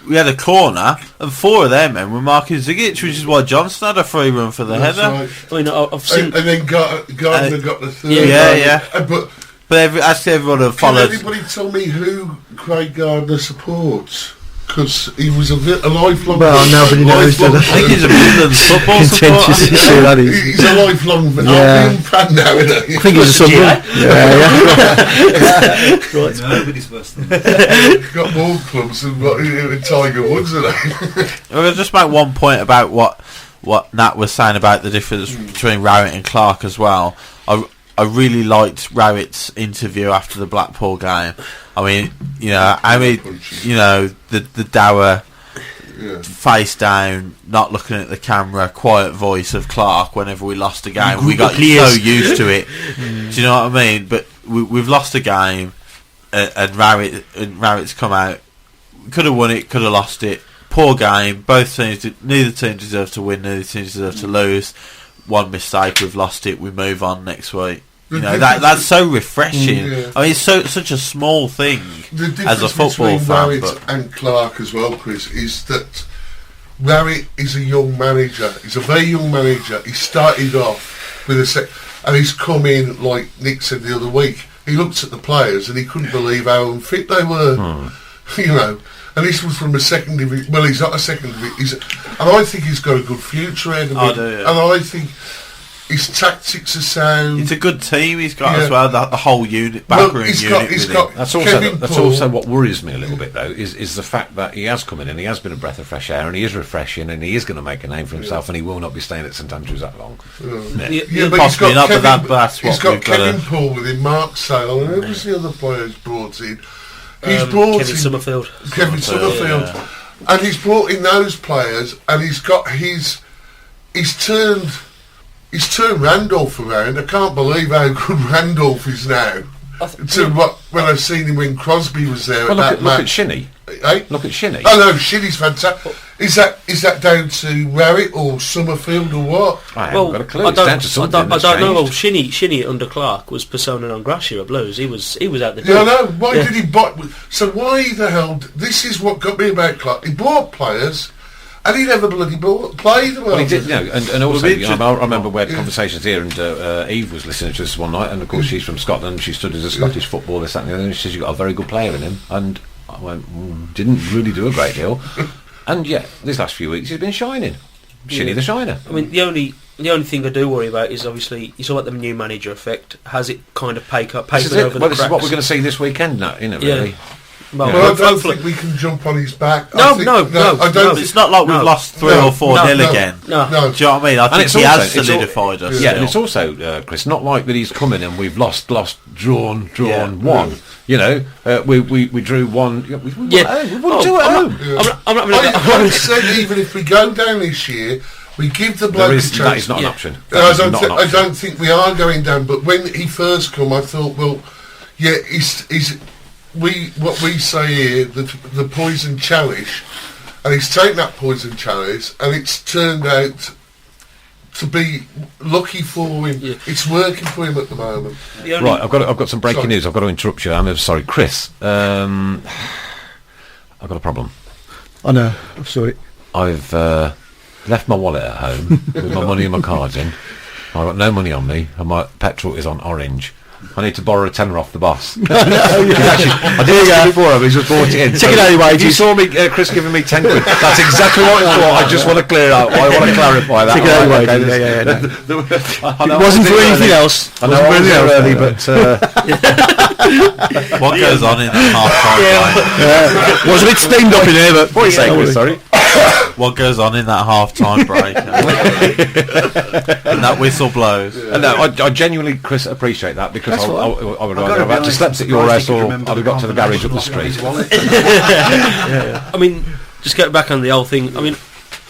We had a corner, and 4 of them men were marking Zigic, which is why Johnson had a free run for the header. Right. I mean, I've seen, and then Gardner got the third. Yeah. But actually everyone had followed. Can anybody tell me who Craig Gardner supports? because he was a lifelong. Well, nobody knows, do they? I think he's a Midlands football Contentious supporter. issue, that is. He's a lifelong Yeah. fan now, isn't he? I think he's a Sunderland. Right. Nobody's worse than He's got more clubs than Tiger Woods, isn't he? I'll just make one point about what Nat was saying about the difference between Rowett and Clark as well. I really liked Rowett's interview after the Blackpool game. I mean, the dour, face down, not looking at the camera, quiet voice of Clark whenever we lost a game. We got so used to it. Do you know what I mean? But we've lost a game, and Rowett's come out. Could have won it, could have lost it. Poor game. Both teams, neither team deserved to win, neither team deserved to lose. One mistake, we've lost it. We move on next week. You know, that's so refreshing. Yeah. I mean, it's such a small thing as a football fan. Rowett and Clark as well, Chris, is that Rowett is a young manager. He's a very young manager. He started off with and he's come in, like Nick said the other week. He looked at the players and he couldn't believe how unfit they were. You know. And this was from a second division. Well, he's not a second division. And I think he's got a good future ahead of him. And I think his tactics are sound. It's a good team he's got as well. The whole unit, backroom unit. That's also what worries me a little bit, though, is the fact that he has come in and he has been a breath of fresh air and he is refreshing and he is going to make a name for himself and he will not be staying at St Andrews that long. But he's got Kevin Paul with him, Mark Sale, and who was the other player he's brought in? He's brought Kevin Summerfield. And he's brought in those players, and he's turned Randolph around. I can't believe how good Randolph is now. When I've seen him when Crosby was there. Well, look at Shinnie. Eh? Look at Shinnie. Oh no, Shinnie's fantastic. Is that down to Rowett or Summerfield or what? I haven't got a clue. It's down to something. I don't know. Well, Shinnie under Clark was persona non grata at Blues. He was out the door. Yeah, I know. Why did he buy? So why the hell? This is what got me about Clark. He bought players, and he never bloody played them. Well, he did, and also, I remember we had conversations here, and Eve was listening to us one night, and of course she's from Scotland. She studied as a Scottish footballer, this, that, and the other, and she says you've got a very good player in him, and I went, didn't really do a great deal. And yet, these last few weeks, he's been shining. Shinnie the Shiner. I mean, the only thing I do worry about is obviously you saw about the new manager effect. Has it kind of papered over the cracks? This is what we're going to see this weekend now, isn't it, really? Well, I don't think we can jump on his back. No. It's not like we've lost 3 or 4-0 again. No. Do you know what I mean? I think he has solidified us. Yeah, and it's also, Chris, not like that he's coming and we've lost, drawn, won. You know, we drew one. We won two at home. I said even if we go down this year, we give the bloke a chance. That is not an option. I don't think we are going down. But when he first come, I thought, well, yeah, what we say here, the poison chalice, and he's taken that poison chalice, and it's turned out to be lucky for him. Yeah. It's working for him at the moment. Right, I've got some breaking news. I've got to interrupt you. I'm sorry, Chris. I've got a problem. I know. I'm sorry. I've left my wallet at home with my money and my cards in. I've got no money on me, and my petrol is on orange. I need to borrow a tenner off the boss. I did it before, but he's just bought it in. Take it out of your wages. You saw me, Chris, giving me 10 quid. That's exactly what it's for. I just want to clear it out. I want to clarify that. Take it out of your wages. It wasn't for anything else. I know I was there early, but... what goes on in that half-time break? Was a bit steamed up in here, but... What are you saying, Chris? Sorry? What goes on in that half-time break? And that whistle blows. No, I genuinely, Chris, appreciate that because I would rather have had to slept at your house or I'd have got to the garage up the street. I mean, just getting back on the whole thing, I mean,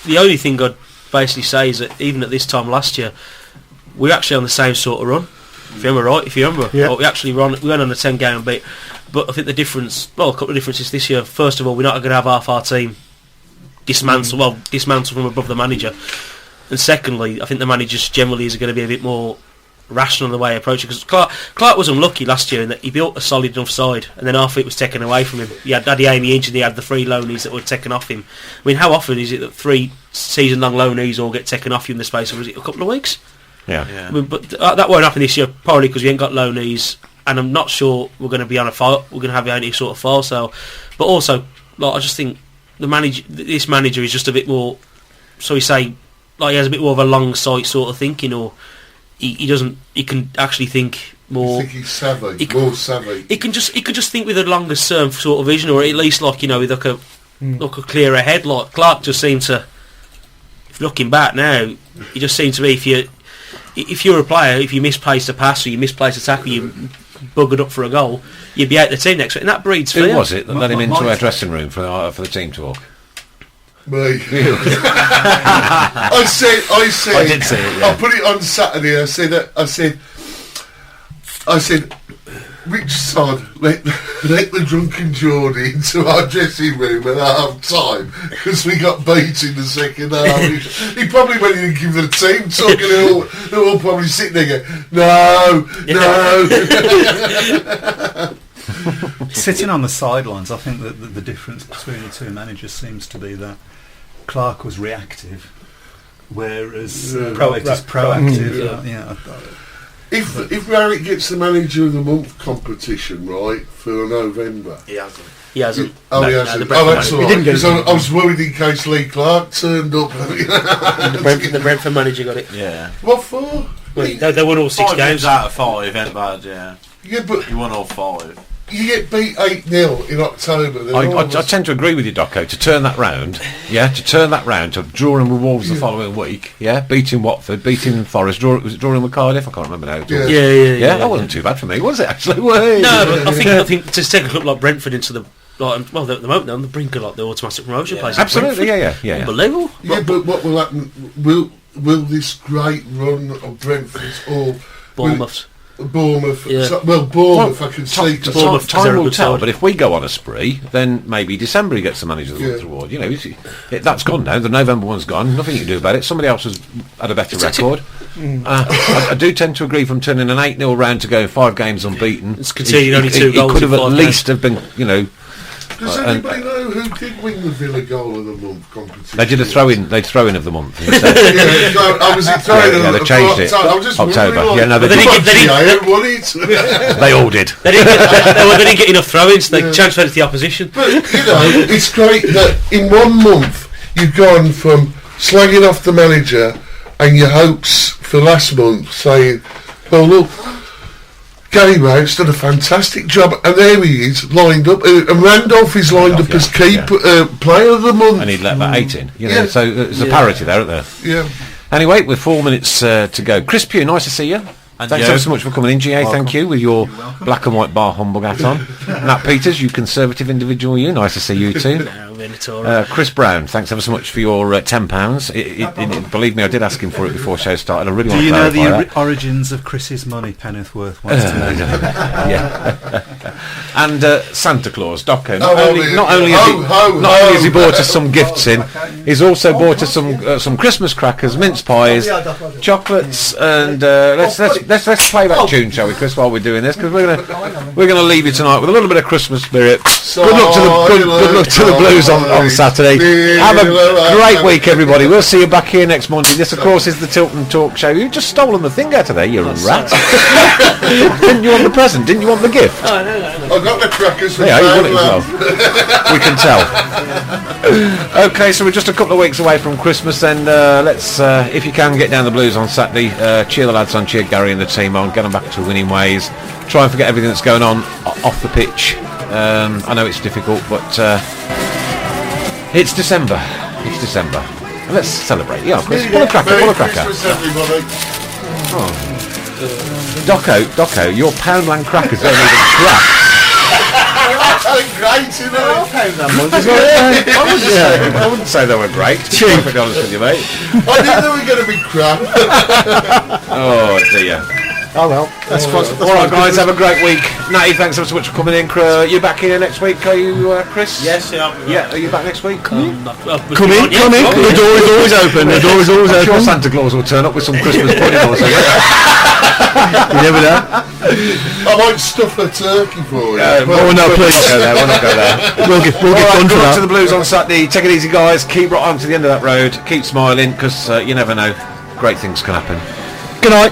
the only thing I'd basically say is that even at this time last year, we're actually on the same sort of run. If you remember, well, we went on a 10-game beat. But I think a couple of differences this year. First of all, we're not going to have half our team dismantle from above the manager. And secondly, I think the managers generally is going to be a bit more rational in the way he approaches it. Because Clark was unlucky last year in that he built a solid enough side and then half of it was taken away from him. He had Daddy Amy Inch and he had the 3 loanees that were taken off him. I mean, how often is it that 3 season-long loanees all get taken off you in the space of a couple of weeks? Yeah. I mean, but that won't happen this year, probably because we ain't got loanees, and I'm not sure we're going to be on a file. We're going to have any sort of file sale. But also, I just think this manager is just a bit more, so we say, like he has a bit more of a long sight sort of thinking, or he can actually think more. I think he's savvy, more savvy. He could just think with a longer term sort of vision, or at least like with like a clearer head. Like Clark just seemed to, looking back now, he just seemed to be if you're a player, if you misplace a pass or you misplace a tackle, you buggered up for a goal, you'd be out the team next week, and that breeds fear. Who was it that let him into our dressing room for the team talk? Me. I said. I did say it. Yeah. I put it on Saturday. I said, which sod let the drunken Geordie into our dressing room at half time because we got beat in the second half. He probably went in and gave the team talk, and they're all probably sitting there going, no. Sitting on the sidelines, I think that the difference between the two managers seems to be that Clark was reactive, whereas Rowett is proactive. If Rowett gets the Manager of the Month competition right for November, He hasn't. he hasn't. No, That's the all right. didn't get Because I was worried in case Lee Clark turned up. The Brentford manager got it. Yeah. What for? They won all 6 5 games. out of 5 ain't bad, yeah. Yeah, but He won all 5. you get beat 8-0 in October. then all I of a tend to agree with you, Docco. To turn that round, to drawing with Wolves the following week, beating Watford, beating Forest, was it drawing with Cardiff? I can't remember now. Yeah. That wasn't too bad for me, was it? Actually, No, but I think to take a club like Brentford into the at the moment they're on the brink of like the automatic promotion place. Absolutely, yeah. Unbelievable. Yeah, but what will happen? Will this great run of Brentford's or Bournemouth? Bournemouth. Yeah. Bournemouth, I can see. Bournemouth, 'cause Time they're a will good tell, side. but if we go on a spree, then maybe December he gets the Manager of the Month award. That's gone now. The November one's gone. Nothing you can do about it. Somebody else has had a better record. I do tend to agree from turning an 8-0 round to going 5 games unbeaten. It's conceded only 2 goals He could have in at 5 least have been, Does anybody know who did win the Villa Goal of the Month competition? They did a throw-in of the month. Instead. I was throwing. They changed it. I was just October. wondering, Yeah, no, they won it. They all did. They didn't get enough throw-ins. They transferred it to the opposition. But it's great that in 1 month you've gone from slagging off the manager and your hopes for last month, saying, "Well, look, Gary Rowett's done a fantastic job," and there he is lined up, and Randolph is lined up as player of the month, And he'd let that 8 in. Yeah. So there's a parity there, isn't there? Yeah. Anyway, with 4 minutes to go. Chris Pugh, nice to see you. And Thanks you. ever so much for coming in, GA. Thank you, with your black and white bar humbug hat on. Nat Peters, you conservative individual, you. Nice to see you too. Chris Brown, thanks ever so much for your £10. Believe me, I did ask him for it before show started. I really want Do to you know clarify the origins of Chris's money? Pennyworth wants to know. yeah. And Santa Claus, Docco. Oh, Not only has he bought us some gifts in, he's also bought us some Christmas crackers, mince pies, chocolates, and let's play that tune, shall we, Chris? While we're doing this, because we're gonna leave you tonight with a little bit of Christmas spirit. Good luck to the Blues on Saturday. Have a great week, everybody. We'll see you back here next Monday. This, of course, is the Tilton Talk show. You've just stolen the thing out of there, you rat. Didn't you want the present? Didn't you want the gift? I got the crackers from Yeah, you got it as well. We can tell. Okay, so we're just a couple of weeks away from Christmas. Then let's, if you can, get down the Blues on Saturday. Cheer the lads on, cheer Gary and the team on, get them back to winning ways. Try and forget everything that's going on off the pitch. I know it's difficult, but it's December. It's December. And let's celebrate. Yeah, Chris. Pull a cracker. Pull a cracker. Docco, your Poundland crackers don't even crack. Great, you know. I wouldn't say they were great. To be perfectly honest with you, mate. I knew they were going to be crap. Oh dear. Oh well. That's all right, guys. Have a great week. Natty, thanks so much for coming in. You back here next week? Are you, Chris? Yes, yeah. Yeah. Are you back next week? Come in. The door is always open. The door is always I'm sure open. Santa Claus will turn up with some Christmas pudding or something. You never know. I might stuff a turkey for you. Oh no, please. We'll not go there. We'll get All right, fun for good luck to that. the Blues on Saturday. Take it easy, guys. Keep right on to the end of that road. Keep smiling, because you never know. Great things can happen. Good night.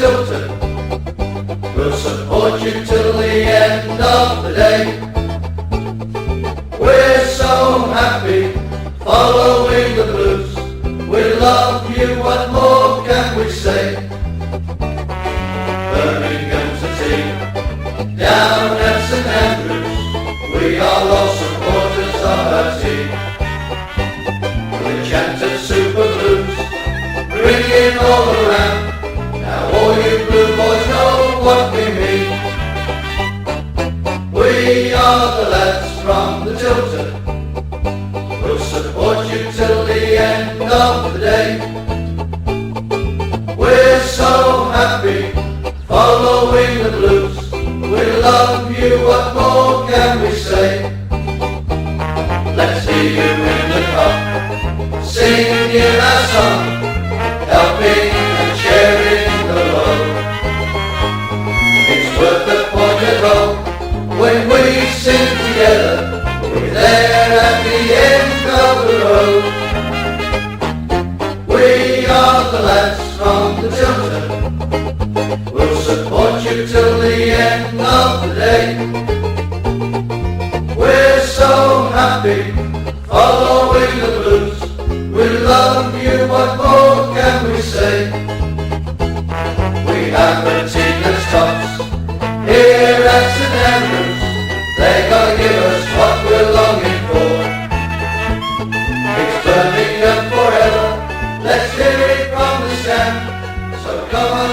Tilton. We'll support you till the end of the day. We're so happy following the blues. We love you, what more can we say? Birmingham's a team down at St Andrews. We are loyal supporters of our team. We chant at Super Blues, ringing all around. Now all you blue boys know what we mean. We are the lads from the Tilton. We'll support you till the end of the day. We're so happy following the blues. We love you, what more can we say? Let's hear you in the pub, singing you our song, helping and sharing the load. It's worth the pointed roll when we sing together. We're there at the end of the road. We are the lads from the Tilton. We'll support you till the end of the day. We're so happy following the blues. We love you, what more can we say? We have a team that's tops here at St Andrews. They gotta give us what we're longing for. It's Birmingham forever. Let's hear it from the stand. So come on.